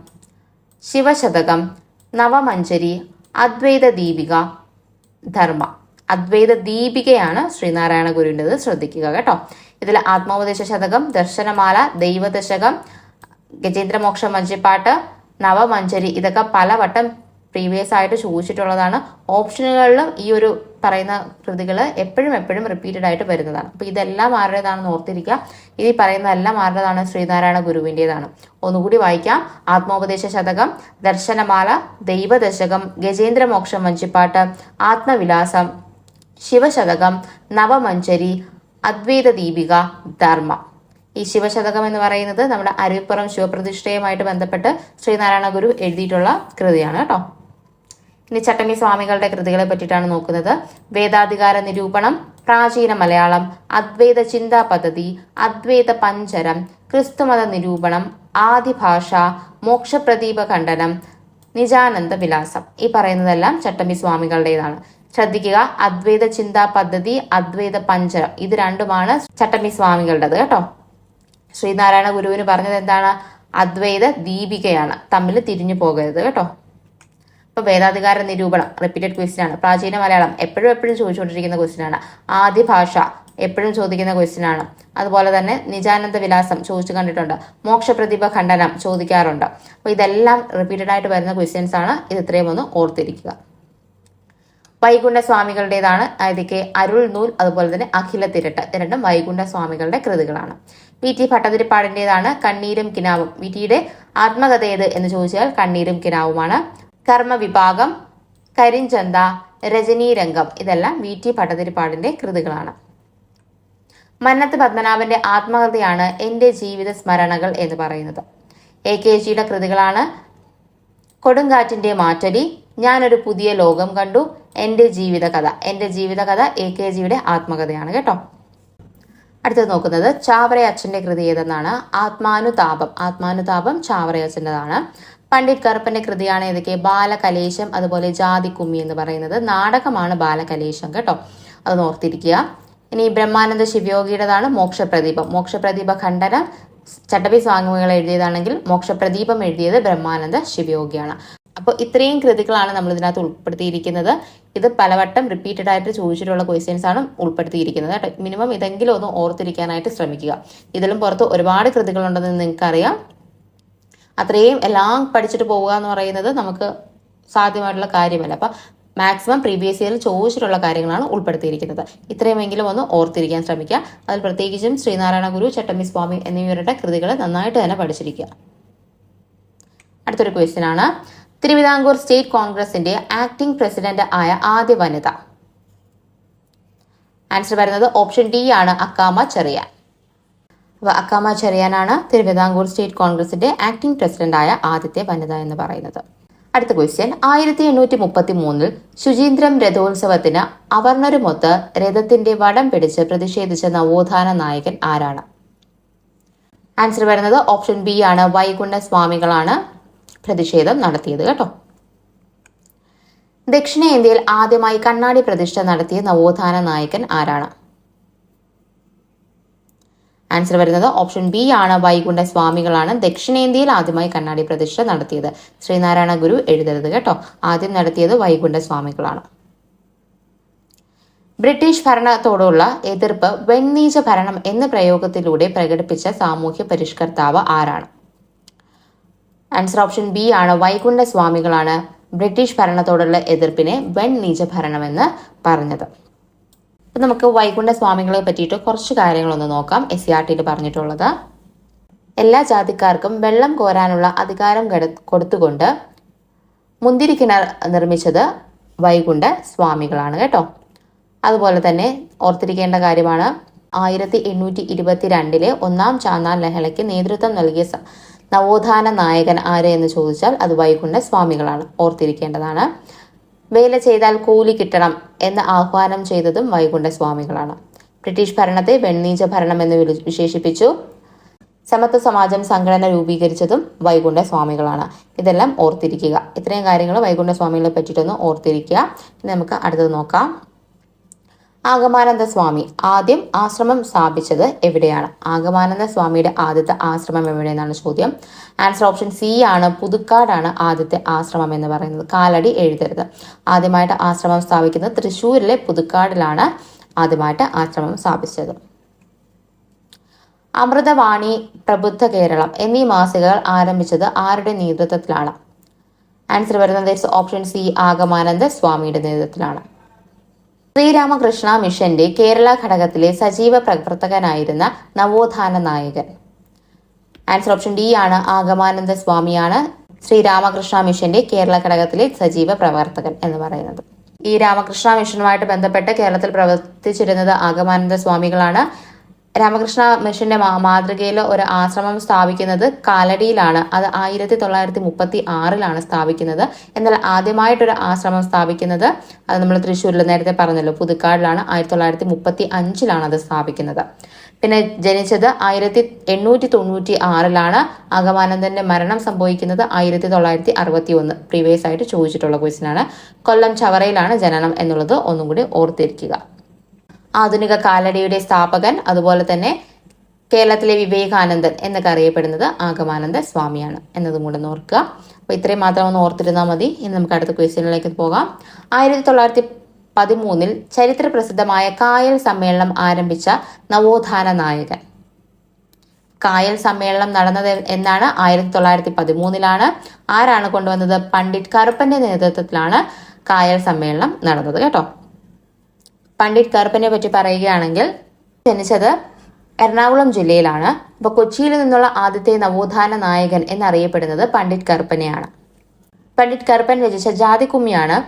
ശിവശതകം, നവമഞ്ചരി, അദ്വൈത ദീപിക, ധർമ്മ. അദ്വൈത ദീപികയാണ് ശ്രീനാരായണ ഗുരുവിൻ്റെത്, ശ്രദ്ധിക്കുക കേട്ടോ. ഇതിൽ ആത്മോപദേശ ശതകം, ദർശനമാല, ദൈവദശകം, ഗജേന്ദ്രമോക്ഷം വഞ്ചിപ്പാട്ട്, നവമഞ്ചരി ഇതൊക്കെ പലവട്ടം പ്രീവിയസ് ആയിട്ട് ചോദിച്ചിട്ടുള്ളതാണ്. ഓപ്ഷനുകളിലും ഈ ഒരു പറയുന്ന കൃതികൾ എപ്പോഴും റിപ്പീറ്റഡ് ആയിട്ട് വരുന്നതാണ്. അപ്പോൾ ഇതെല്ലാം ആരുടേതാണെന്ന് ഓർത്തിരിക്കുക. ഇത് പറയുന്ന എല്ലാം ആരുടേതാണ്? ശ്രീനാരായണ ഗുരുവിൻ്റെതാണ്. ഒന്നുകൂടി വായിക്കാം. ആത്മോപദേശ ശതകം, ദർശനമാല, ദൈവദശകം, ഗജേന്ദ്രമോക്ഷം വഞ്ചിപ്പാട്ട്, ആത്മവിലാസം, ശിവശതകം, നവമഞ്ചരി, അദ്വൈത ദീപിക, ധർമ്മ. ഈ ശിവശതകം എന്ന് പറയുന്നത് നമ്മുടെ അരുവിപ്പുറം ശിവപ്രതിഷ്ഠയുമായിട്ട് ബന്ധപ്പെട്ട് ശ്രീനാരായണ ഗുരു എഴുതിയിട്ടുള്ള കൃതിയാണ് കേട്ടോ. ഇനി ചട്ടമ്പി സ്വാമികളുടെ കൃതികളെ പറ്റിയിട്ടാണ് നോക്കുന്നത്. വേദാധികാര നിരൂപണം, പ്രാചീന മലയാളം, അദ്വൈത ചിന്താ പദ്ധതി, അദ്വൈത പഞ്ചരം, ക്രിസ്തുമത നിരൂപണം, ആദിഭാഷ, മോക്ഷപ്രദീപ ഖണ്ഡനം, നിജാനന്ദ വിലാസം. ഈ പറയുന്നതെല്ലാം ചട്ടമ്പി സ്വാമികളുടേതാണ്. ശ്രദ്ധിക്കുക, അദ്വൈത ചിന്താ പദ്ധതി, അദ്വൈത പഞ്ചരം ഇത് രണ്ടുമാണ് ചട്ടമ്പി സ്വാമികളുടേത് കേട്ടോ. ശ്രീനാരായണ ഗുരുവിന് പറഞ്ഞത് എന്താണ്? അദ്വൈത ദീപികയാണ്. തമ്മിൽ തിരിഞ്ഞു പോകരുത് കേട്ടോ. ഇപ്പൊ വേദാധികാര നിരൂപണം റിപ്പീറ്റഡ് ക്വസ്റ്റ്യൻ ആണ്. പ്രാചീന മലയാളം എപ്പോഴും ചോദിച്ചുകൊണ്ടിരിക്കുന്ന ക്വസ്റ്റ്യൻ ആണ്. ആദിഭാഷ എപ്പോഴും ചോദിക്കുന്ന ക്വസ്റ്റ്യൻ ആണ്. അതുപോലെ തന്നെ നിജാനന്ദ വിലാസം ചോദിച്ചു കണ്ടിട്ടുണ്ട്. മോക്ഷപ്രതിഭ ഖണ്ഡനം ചോദിക്കാറുണ്ട്. അപ്പൊ ഇതെല്ലാം റിപ്പീറ്റഡ് ആയിട്ട് വരുന്ന ക്വസ്റ്റ്യൻസ് ആണ്. ഇത് ഇത്രയും ഒന്ന് ഓർത്തിരിക്കുക. വൈകുണ്ഠ സ്വാമികളുടേതാണ്. അതൊക്കെ അരുൾ നൂൽ, അതുപോലെ തന്നെ അഖില തിരട്ട്. ഇത് രണ്ടും വൈകുണ്ഠ സ്വാമികളുടെ കൃതികളാണ്. VT ഭട്ടതിരിപ്പാടിൻ്റെതാണ് കണ്ണീരും കിനാവും. VTയുടെ ആത്മകഥ ഏത് എന്ന് ചോദിച്ചാൽ കണ്ണീരും കിനാവുമാണ്. കർമ്മവിഭാഗം, കരിഞ്ചന്ത, രജനീരംഗം ഇതെല്ലാം VT ഭട്ടതിരിപ്പാടിന്റെ കൃതികളാണ്. മന്നത്ത് പത്മനാഭന്റെ ആത്മകഥയാണ് എന്റെ ജീവിത സ്മരണകൾ എന്ന് പറയുന്നത്. AKGയുടെ കൃതികളാണ് കൊടുങ്കാറ്റിന്റെ മാറ്റൊലി, ഞാനൊരു പുതിയ ലോകം കണ്ടു, എന്റെ ജീവിതകഥ. എന്റെ ജീവിതകഥ AKGയുടെ ആത്മകഥയാണ് കേട്ടോ. അടുത്തത് നോക്കുന്നത് ചാവറയച്ചന്റെ കൃതി ഏതെന്നാണ്. ആത്മാനുതാപം. ആത്മാനുതാപം ചാവറയച്ചൻ്റെതാണ്. പണ്ഡിറ്റ് കറുപ്പന്റെ കൃതിയാണ് ഏതൊക്കെ? ബാലകലേശം, അതുപോലെ ജാതിക്കുമ്മി എന്ന് പറയുന്നത് നാടകമാണ് ബാലകലേശം കേട്ടോ. അത് ഓർത്തിരിക്കുക. ഇനി ബ്രഹ്മാനന്ദ ശിവയോഗിയുടേതാണ് മോക്ഷപ്രദീപം. മോക്ഷപ്രദീപ ഖണ്ഡനം ചട്ടമ്പി സ്വാമികൾ എഴുതിയതാണെങ്കിൽ മോക്ഷപ്രദീപം എഴുതിയത് ബ്രഹ്മാനന്ദ ശിവയോഗിയാണ്. അപ്പോൾ ഇത്രയും കൃതികളാണ് നമ്മൾ ഇതിനകത്ത് ഉൾപ്പെടുത്തിയിരിക്കുന്നത്. ഇത് പലവട്ടം റിപ്പീറ്റഡ് ആയിട്ട് ചോദിച്ചിട്ടുള്ള ക്വസ്റ്റ്യൻസ് ആണ് ഉൾപ്പെടുത്തിയിരിക്കുന്നത് കേട്ടോ. മിനിമം ഇതെങ്കിലും ഒന്ന് ഓർത്തിരിക്കാനായിട്ട് ശ്രമിക്കുക. ഇതിലും പുറത്ത് ഒരുപാട് കൃതികളുണ്ടെന്ന് നിങ്ങൾക്കറിയാം. അത്രയും എല്ലാം പഠിച്ചിട്ട് പോവുക എന്ന് പറയുന്നത് നമുക്ക് സാധ്യമായിട്ടുള്ള കാര്യമല്ല. അപ്പം മാക്സിമം പ്രീവിയസ് ഇയറിൽ ചോദിച്ചിട്ടുള്ള കാര്യങ്ങളാണ് ഉൾപ്പെടുത്തിയിരിക്കുന്നത്. ഇത്രയുമെങ്കിലും ഒന്ന് ഓർത്തിരിക്കാൻ ശ്രമിക്കുക. അതിൽ പ്രത്യേകിച്ചും ശ്രീനാരായണ ഗുരു, ചട്ടമ്പി സ്വാമി എന്നിവരുടെ കൃതികൾ നന്നായിട്ട് തന്നെ പഠിച്ചിരിക്കുക. അടുത്തൊരു ക്വസ്റ്റ്യൻ ആണ്. തിരുവിതാംകൂർ സ്റ്റേറ്റ് കോൺഗ്രസിന്റെ ആക്ടിംഗ് പ്രസിഡന്റ് ആയ ആദ്യ വനിത. ആൻസർ വരുന്നത് ഓപ്ഷൻ D ആണ്, അക്കാമ ചെറിയാൻ. അപ്പോൾ അക്കാമ ചെറിയാനാണ് തിരുവിതാംകൂർ സ്റ്റേറ്റ് കോൺഗ്രസിന്റെ ആക്ടിംഗ് പ്രസിഡന്റ് ആയ ആദ്യത്തെ വനിത എന്ന് പറയുന്നത്. അടുത്ത ക്വസ്റ്റ്യൻ. 1833 ശുചീന്ദ്രം രഥോത്സവത്തിന് അവർണരുമൊത്ത് രഥത്തിന്റെ വടം പിടിച്ച് പ്രതിഷേധിച്ച നവോത്ഥാന നായകൻ ആരാണ്? ആൻസർ വരുന്നത് ഓപ്ഷൻ B ആണ്, വൈകുണ്ഠ സ്വാമികളാണ് പ്രതിഷേധം നടത്തിയത് കേട്ടോ. ദക്ഷിണേന്ത്യയിൽ ആദ്യമായി കണ്ണാടി പ്രതിഷ്ഠ നടത്തിയ നവോത്ഥാന നായകൻ ആരാണ്? ആൻസർ വരുന്നത് ഓപ്ഷൻ B ആണ്, വൈകുണ്ഠ സ്വാമികളാണ് ദക്ഷിണേന്ത്യയിൽ ആദ്യമായി കണ്ണാടി പ്രതിഷ്ഠ നടത്തിയത്. ശ്രീനാരായണ ഗുരു എഴുതരുത് കേട്ടോ. ആദ്യം നടത്തിയത് വൈകുണ്ഠ സ്വാമികളാണ്. ബ്രിട്ടീഷ് ഭരണത്തോടുള്ള എതിർപ്പ് വെണ്ണീച്ച ഭരണം എന്ന പ്രയോഗത്തിലൂടെ പ്രകടിപ്പിച്ച സാമൂഹ്യ പരിഷ്കർത്താവ് ആരാണ്? ആൻസർ ഓപ്ഷൻ B ആണ്, വൈകുണ്ഠ സ്വാമികളാണ് ബ്രിട്ടീഷ് ഭരണത്തോടുള്ള എതിർപ്പിനെ വെണ്ണീച്ച ഭരണം എന്ന് പറഞ്ഞത്. അപ്പം നമുക്ക് വൈകുണ്ഠ സ്വാമികളെ പറ്റിയിട്ട് കുറച്ച് കാര്യങ്ങളൊന്ന് നോക്കാം. SCERT പറഞ്ഞിട്ടുള്ളത്, എല്ലാ ജാതിക്കാർക്കും വെള്ളം കോരാനുള്ള അധികാരം കൊടുത്തുകൊണ്ട് മുന്തിരിക്കിണർ നിർമ്മിച്ചത് വൈകുണ്ഠ സ്വാമികളാണ് കേട്ടോ. അതുപോലെ തന്നെ ഓർത്തിരിക്കേണ്ട കാര്യമാണ്, 1822 ഒന്നാം ചാന്നാർ ലഹളയ്ക്ക് നേതൃത്വം നൽകിയ നവോത്ഥാന നായകൻ ആര് എന്ന് ചോദിച്ചാൽ അത് വൈകുണ്ഠ സ്വാമികളാണ്. ഓർത്തിരിക്കേണ്ടതാണ്. വേല ചെയ്താൽ കൂലി കിട്ടണം എന്ന് ആഹ്വാനം ചെയ്തതും വൈകുണ്ഠ സ്വാമികളാണ്. ബ്രിട്ടീഷ് ഭരണത്തെ വെണ്ണീച്ച ഭരണം എന്ന് വിശേഷിപ്പിച്ചു. സമത്വ സമാജം സംഘടന രൂപീകരിച്ചതും വൈകുണ്ഠ സ്വാമികളാണ്. ഇതെല്ലാം ഓർത്തിരിക്കുക. ഇത്രയും കാര്യങ്ങൾ വൈകുണ്ഠ സ്വാമികളെ പറ്റിയിട്ടൊന്ന് ഓർത്തിരിക്കുക. ഇനി നമുക്ക് അടുത്തത് നോക്കാം. ആഗമാനന്ദ സ്വാമി ആദ്യം ആശ്രമം സ്ഥാപിച്ചത് എവിടെയാണ്? ആഗമാനന്ദ സ്വാമിയുടെ ആദ്യത്തെ ആശ്രമം എവിടെയെന്നാണ് ചോദ്യം. ആൻസർ ഓപ്ഷൻ സി ആണ്, പുതുക്കാടാണ് ആദ്യത്തെ ആശ്രമം എന്ന് പറയുന്നത്. കാലടി എഴുതരുത്. ആദ്യമായിട്ട് ആശ്രമം സ്ഥാപിക്കുന്നത് തൃശ്ശൂരിലെ പുതുക്കാടിലാണ് ആദ്യമായിട്ട് ആശ്രമം സ്ഥാപിച്ചത്. അമൃതവാണി, പ്രബുദ്ധ കേരളം എന്നീ മാസികകൾ ആരംഭിച്ചത് ആരുടെ നേതൃത്വത്തിലാണ്? ആൻസർ വരുന്നത് ഓപ്ഷൻ സി, ആഗമാനന്ദ സ്വാമിയുടെ നേതൃത്വത്തിലാണ്. ശ്രീരാമകൃഷ്ണ മിഷന്റെ കേരള ഘടകത്തിലെ സജീവ പ്രവർത്തകനായിരുന്ന നവോത്ഥാന നായകൻ? ആൻസർ ഓപ്ഷൻ ഡി ആണ്, ആഗമാനന്ദ സ്വാമിയാണ് ശ്രീരാമകൃഷ്ണ മിഷന്റെ കേരള ഘടകത്തിലെ സജീവ പ്രവർത്തകൻ എന്ന് പറയുന്നത്. ഈ രാമകൃഷ്ണ മിഷനുമായിട്ട് ബന്ധപ്പെട്ട് കേരളത്തിൽ പ്രവർത്തിച്ചിരുന്നത് ആഗമാനന്ദ സ്വാമികളാണ്. രാമകൃഷ്ണ മിഷന്റെ മാതൃകയിൽ ഒരു ആശ്രമം സ്ഥാപിക്കുന്നത് കാലടിയിലാണ്. അത് 1936 സ്ഥാപിക്കുന്നത്. എന്നാൽ ആദ്യമായിട്ടൊരു ആശ്രമം സ്ഥാപിക്കുന്നത് അത് നമ്മൾ തൃശ്ശൂരിൽ നേരത്തെ പറഞ്ഞല്ലോ പുതുക്കാടിലാണ്. 1935 അത് സ്ഥാപിക്കുന്നത്. പിന്നെ ജനിച്ചത് 1896 ആഗമാനന്ദന്റെ മരണം സംഭവിക്കുന്നത് 1961. പ്രീവിയസ് ആയിട്ട് ചോദിച്ചിട്ടുള്ള ക്വസ്റ്റ്യൻ ആണ്. കൊല്ലം ചവറയിലാണ് ജനനം എന്നുള്ളത് ഒന്നും കൂടി ഓർത്തിരിക്കുക. ആധുനിക കാലടിയുടെ സ്ഥാപകൻ, അതുപോലെ തന്നെ കേരളത്തിലെ വിവേകാനന്ദൻ എന്നൊക്കെ അറിയപ്പെടുന്നത് ആഗമാനന്ദ സ്വാമിയാണ് എന്നതും കൂടെ ഒന്ന് ഓർക്കുക. അപ്പൊ ഇത്രയും മാത്രം ഒന്ന് ഓർത്തിരുന്നാൽ മതി. ഇനി നമുക്ക് അടുത്ത ക്വസ്റ്റ്യനിലേക്ക് പോകാം. 1913 ചരിത്ര പ്രസിദ്ധമായ കായൽ സമ്മേളനം ആരംഭിച്ച നവോത്ഥാന നായകൻ? കായൽ സമ്മേളനം നടന്നത് എന്നാണ്? 1913 ആരാണ് കൊണ്ടുവന്നത്? പണ്ഡിറ്റ് കറുപ്പന്റെ നേതൃത്വത്തിലാണ് കായൽ സമ്മേളനം നടന്നത് കേട്ടോ. പണ്ഡിറ്റ് കറുപ്പനെ പറ്റി പറയുകയാണെങ്കിൽ ജനിച്ചത് എറണാകുളം ജില്ലയിലാണ്. അപ്പൊ കൊച്ചിയിൽ നിന്നുള്ള ആദ്യത്തെ നവോത്ഥാന നായകൻ എന്നറിയപ്പെടുന്നത് പണ്ഡിറ്റ് കറുപ്പനെയാണ്. പണ്ഡിറ്റ് കറുപ്പൻ രചിച്ച ജാതിക്കുമ്മിയാണ്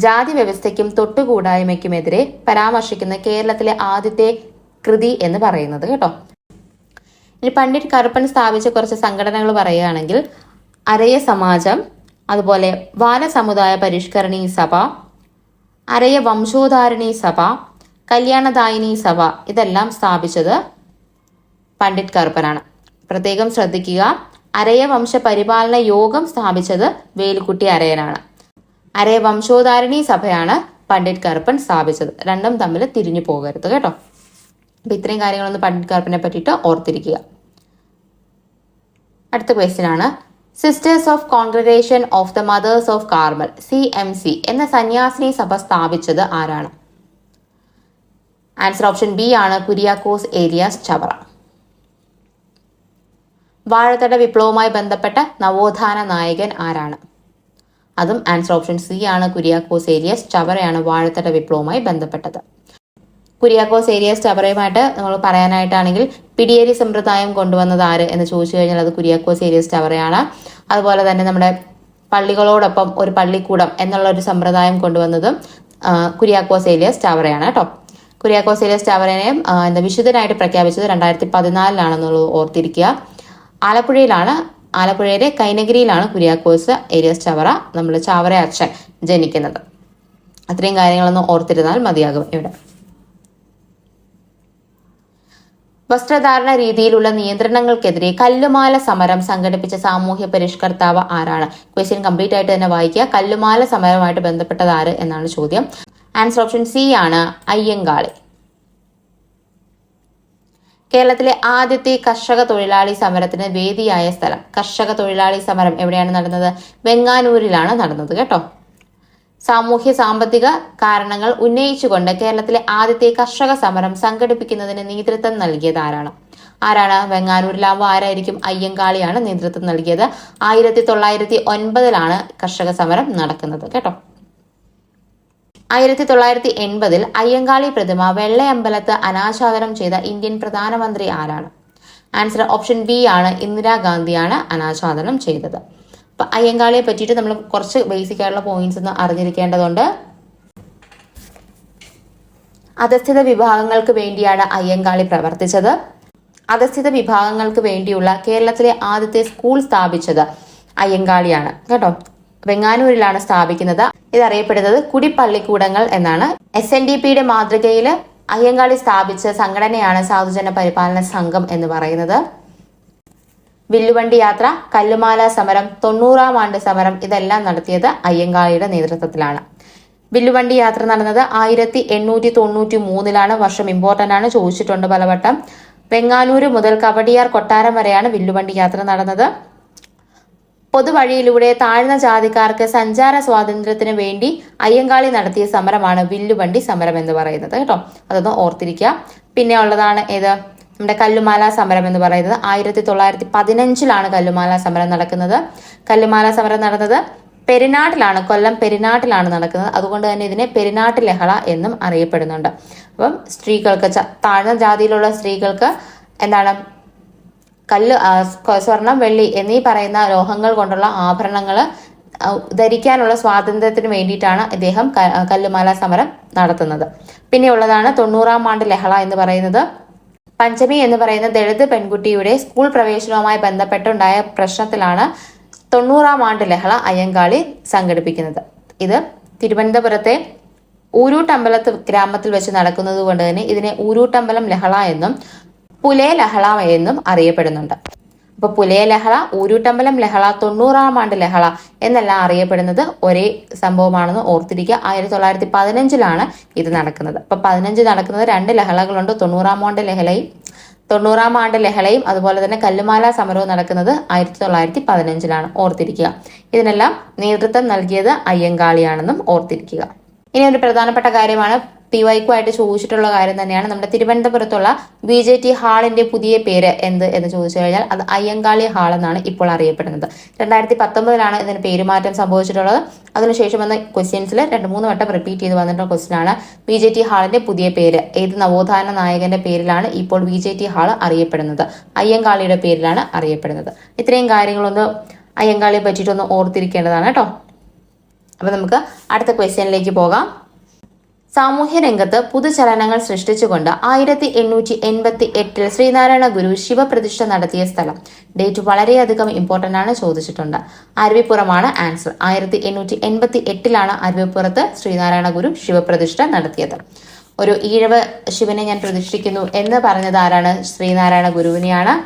ജാതി വ്യവസ്ഥയ്ക്കും തൊട്ടുകൂടായ്മയ്ക്കുമെതിരെ പരാമർശിക്കുന്ന കേരളത്തിലെ ആദ്യത്തെ കൃതി എന്ന് പറയുന്നത് കേട്ടോ. ഇനി പണ്ഡിറ്റ് കറുപ്പൻ സ്ഥാപിച്ച കുറച്ച് സംഘടനകൾ പറയുകയാണെങ്കിൽ അരയ സമാജം, അതുപോലെ ബാലസമുദായ പരിഷ്കരണീ സഭ, അരയ വംശോദ്ധാരണി സഭ, കല്യാണദായിനി സഭ, ഇതെല്ലാം സ്ഥാപിച്ചത് പണ്ഡിറ്റ് കറുപ്പനാണ്. പ്രത്യേകം ശ്രദ്ധിക്കുക, അരയ വംശ പരിപാലന യോഗം സ്ഥാപിച്ചത് വേലുക്കുട്ടി അരയനാണ്. അരയ വംശോദ്ധാരണി സഭയാണ് പണ്ഡിറ്റ് കറുപ്പൻ സ്ഥാപിച്ചത്. രണ്ടും തമ്മിൽ തിരിഞ്ഞു പോകരുത് കേട്ടോ. അപ്പൊ ഇത്രയും കാര്യങ്ങളൊന്ന് പണ്ഡിറ്റ് കറുപ്പനെ പറ്റിയിട്ട് ഓർത്തിരിക്കുക. അടുത്ത ക്വസ്റ്റ്യൻ ആണ്, sisters of congregation of the mothers of Carmel CMC എന്ന സന്യാസിനി സഭ സ്ഥാപിച്ചത് ആരാണ്? ആൻസർ ഓപ്ഷൻ ബി ആണ്, കുര്യാക്കോസ് ഏലിയാസ് ചവറ. വാഴത്തട വിപ്ലവവുമായി ബന്ധപ്പെട്ട നവോത്ഥാന നായകൻ ആരാണ്? അതും ആൻസർ ഓപ്ഷൻ സി ആണ്, കുര്യാക്കോസ് ഏലിയാസ് ചവറയാണ് വാഴത്തട വിപ്ലവവുമായി ബന്ധപ്പെട്ടത്. കുര്യാക്കോസ് ഏലിയാസ് ചവറയുമായിട്ട് നമ്മൾ പറയാനായിട്ടാണെങ്കിൽ പിടിയേരി സമ്പ്രദായം കൊണ്ടുവന്നത് ആര് എന്ന് ചോദിച്ചു കഴിഞ്ഞാൽ അത് കുര്യാക്കോസ് ഏലിയാസ് ചവറയാണ്. അതുപോലെ തന്നെ നമ്മുടെ പള്ളികളോടൊപ്പം ഒരു പള്ളിക്കൂടം എന്നുള്ള ഒരു സമ്പ്രദായം കൊണ്ടുവന്നതും കുര്യാക്കോസ് ഏലിയാസ് ചവറയാണ് കേട്ടോ. കുര്യാക്കോസ് ഏലിയാസ് ചവറനെ വിശുദ്ധനായിട്ട് പ്രഖ്യാപിച്ചത് 2014 ഓർത്തിരിക്കുക. ആലപ്പുഴയിലെ കൈനഗിരിയിലാണ് കുര്യാക്കോസ് ഏലിയാസ് ചവറ, നമ്മൾ ചാവറ അച്ഛൻ ജനിക്കുന്നത്. അത്രയും കാര്യങ്ങളൊന്നും ഓർത്തിരുന്നാൽ മതിയാകും. ഇവിടെ വസ്ത്രധാരണ രീതിയിലുള്ള നിയന്ത്രണങ്ങൾക്കെതിരെ കല്ലുമാല സമരം സംഘടിപ്പിച്ച സാമൂഹ്യ പരിഷ്കർത്താവ് ആരാണ്? ക്വസ്റ്റ്യൻ കംപ്ലീറ്റ് ആയിട്ട് തന്നെ വായിക്കുക. കല്ലുമാല സമരവുമായിട്ട് ബന്ധപ്പെട്ടത് ആര് എന്നാണ് ചോദ്യം. ആൻസർ ഓപ്ഷൻ സി ആണ്, അയ്യങ്കാളി. കേരളത്തിലെ ആദ്യത്തെ കർഷക തൊഴിലാളി സമരത്തിന് വേദിയായ സ്ഥലം? കർഷക തൊഴിലാളി സമരം എവിടെയാണ് നടന്നത്? വെങ്ങാനൂരിലാണ് നടന്നത് കേട്ടോ. സാമൂഹ്യ സാമ്പത്തിക കാരണങ്ങൾ ഉന്നയിച്ചുകൊണ്ട് കേരളത്തിലെ ആദ്യത്തെ കർഷക സമരം സംഘടിപ്പിക്കുന്നതിന് നേതൃത്വം നൽകിയത് ആരാണ്? വെങ്ങാനൂരിലാവുമ്പോൾ ആരായിരിക്കും? അയ്യങ്കാളിയാണ് നേതൃത്വം നൽകിയത്. 1909 കർഷക സമരം നടക്കുന്നത് കേട്ടോ. 1980 അയ്യങ്കാളി പ്രതിമ വെള്ളയമ്പലത്ത് അനാച്ഛാദനം ചെയ്ത ഇന്ത്യൻ പ്രധാനമന്ത്രി ആരാണ്? ആൻസർ ഓപ്ഷൻ ബി ആണ്, ഇന്ദിരാഗാന്ധിയാണ് അനാച്ഛാദനം ചെയ്തത്. അപ്പൊ അയ്യങ്കാളിയെ പറ്റിയിട്ട് നമ്മൾ കുറച്ച് ബേസിക് ആയിട്ടുള്ള പോയിന്റ്സ് ഒന്ന് അറിഞ്ഞിരിക്കേണ്ടതുണ്ട്. അധസ്ഥിത വിഭാഗങ്ങൾക്ക് വേണ്ടിയാണ് അയ്യങ്കാളി പ്രവർത്തിച്ചത്. അധസ്ഥിത വിഭാഗങ്ങൾക്ക് വേണ്ടിയുള്ള കേരളത്തിലെ ആദ്യത്തെ സ്കൂൾ സ്ഥാപിച്ചത് അയ്യങ്കാളിയാണ് കേട്ടോ. വെങ്ങാനൂരിലാണ് സ്ഥാപിക്കുന്നത്. ഇതറിയപ്പെടുന്നത് കുടിപ്പള്ളിക്കൂടങ്ങൾ എന്നാണ്. SNDPയുടെ മാതൃകയിൽ അയ്യങ്കാളി സ്ഥാപിച്ച സംഘടനയാണ് സാധുജന പരിപാലന സംഘം എന്ന് പറയുന്നത്. വില്ലുവണ്ടി യാത്ര, കല്ലുമാല സമരം, 90-ാം ആണ്ട് സമരം ഇതെല്ലാം നടത്തിയത് അയ്യങ്കാളിയുടെ നേതൃത്വത്തിലാണ്. വില്ലുവണ്ടി യാത്ര നടന്നത് 1893 വർഷം ഇമ്പോർട്ടന്റ് ആണ്, ചോദിച്ചിട്ടുണ്ട് പലവട്ടം. വെങ്ങാനൂര് മുതൽ കവടിയാർ കൊട്ടാരം വരെയാണ് വില്ലുവണ്ടി യാത്ര നടന്നത്. പൊതുവഴിയിലൂടെ താഴ്ന്ന ജാതിക്കാർക്ക് സഞ്ചാര സ്വാതന്ത്ര്യത്തിന് വേണ്ടി അയ്യങ്കാളി നടത്തിയ സമരമാണ് വില്ലുവണ്ടി സമരം എന്ന് പറയുന്നത് കേട്ടോ. അതൊന്ന് ഓർത്തിരിക്കുക. പിന്നെ ഉള്ളതാണ് ഏത്, നമ്മുടെ കല്ലുമാല സമരം എന്ന് പറയുന്നത് 1915 കല്ലുമാല സമരം നടക്കുന്നത്. കല്ലുമാല സമരം നടന്നത് പെരിനാട്ടിലാണ്, കൊല്ലം പെരിനാട്ടിലാണ് നടക്കുന്നത്. അതുകൊണ്ട് തന്നെ ഇതിനെ പെരിനാട്ട് ലഹള എന്നും അറിയപ്പെടുന്നുണ്ട്. അപ്പം സ്ത്രീകൾക്ക്, താഴ്ന്ന ജാതിയിലുള്ള സ്ത്രീകൾക്ക് എന്താണ്, സ്വർണം, വെള്ളി എന്നീ പറയുന്ന ലോഹങ്ങൾ കൊണ്ടുള്ള ആഭരണങ്ങൾ ധരിക്കാനുള്ള സ്വാതന്ത്ര്യത്തിന് വേണ്ടിയിട്ടാണ് ഇദ്ദേഹം കല്ലുമാല സമരം നടത്തുന്നത്. പിന്നെ ഉള്ളതാണ് 90-ാം ആണ്ട് ലഹള എന്ന് പറയുന്നത്. പഞ്ചമി എന്ന് പറയുന്ന ദളിത് പെൺകുട്ടിയുടെ സ്കൂൾ പ്രവേശനവുമായി ബന്ധപ്പെട്ടുണ്ടായ പ്രശ്നത്തിലാണ് 90-ാം ആണ്ട് ലഹള അയ്യങ്കാളി സംഘടിപ്പിക്കുന്നത്. ഇത് തിരുവനന്തപുരത്തെ ഊരൂട്ടമ്പലത്ത് ഗ്രാമത്തിൽ വെച്ച് നടക്കുന്നത് കൊണ്ട് തന്നെ ഇതിനെ ഊരൂട്ടമ്പലം ലഹള എന്നും പുലേ ലഹള എന്നും അറിയപ്പെടുന്നുണ്ട്. അപ്പൊ പുലേ ലഹള, ഊരൂട്ടമ്പലം ലഹള, 90-ാം ആണ്ട് ലഹള എന്നെല്ലാം അറിയപ്പെടുന്നത് ഒരേ സംഭവമാണെന്ന് ഓർത്തിരിക്കുക. 1915 ഇത് നടക്കുന്നത്. അപ്പൊ 15 നടക്കുന്നത് 2 ലഹളകളുണ്ട്, 90-ാം ആണ്ട് ലഹളയും അതുപോലെ തന്നെ കല്ലുമാല സമരവും നടക്കുന്നത് 1915 ഓർത്തിരിക്കുക. ഇതിനെല്ലാം നേതൃത്വം നൽകിയത് അയ്യങ്കാളിയാണെന്നും ഓർത്തിരിക്കുക. ഇനി ഒരു പ്രധാനപ്പെട്ട കാര്യമാണ്, PYക്കുമായിട്ട് ചോദിച്ചിട്ടുള്ള കാര്യം തന്നെയാണ്. നമ്മുടെ തിരുവനന്തപുരത്തുള്ള BJT ഹാളിന്റെ പുതിയ പേര് എന്ത് എന്ന് ചോദിച്ചു കഴിഞ്ഞാൽ അത് അയ്യങ്കാളി ഹാൾ എന്നാണ് ഇപ്പോൾ അറിയപ്പെടുന്നത്. 2019 ഇതിന് പേരുമാറ്റം സംഭവിച്ചിട്ടുള്ളത്. അതിനുശേഷം വന്ന ക്വസ്റ്റ്യൻസിൽ 2-3 വട്ടം റിപ്പീറ്റ് ചെയ്ത് വന്നിട്ടുള്ള ക്വസ്റ്റ്യൻ ആണ് BJT ഹാളിന്റെ പുതിയ പേര് ഏത് നവോത്ഥാന നായകന്റെ പേരിലാണ് ഇപ്പോൾ BJT ഹാൾ അറിയപ്പെടുന്നത്? അയ്യങ്കാളിയുടെ പേരിലാണ് അറിയപ്പെടുന്നത്. ഇത്രയും കാര്യങ്ങളൊന്ന് അയ്യങ്കാളിയെ പറ്റിയിട്ടൊന്ന് ഓർത്തിരിക്കേണ്ടതാണ് കേട്ടോ. അപ്പൊ നമുക്ക് അടുത്ത ക്വസ്റ്റ്യനിലേക്ക് പോകാം. സാമൂഹ്യ രംഗത്ത് പുതുചലനങ്ങൾ സൃഷ്ടിച്ചുകൊണ്ട് 1888 ശ്രീനാരായണ ഗുരു ശിവപ്രതിഷ്ഠ നടത്തിയ സ്ഥലം. ഡേറ്റ് വളരെയധികം ഇമ്പോർട്ടന്റ് ആണ്, ചോദിച്ചിട്ടുണ്ട്. അരുവിപ്പുറമാണ് ആൻസർ. 1888 അരുവിപ്പുറത്ത് ശ്രീനാരായണ ഗുരു ശിവപ്രതിഷ്ഠ നടത്തിയത്. ഒരു ഈഴവ ശിവനെ ഞാൻ പ്രതിഷ്ഠിക്കുന്നു എന്ന് പറഞ്ഞത് ആരാണ്? ശ്രീനാരായണ ഗുരുവിനെയാണ്.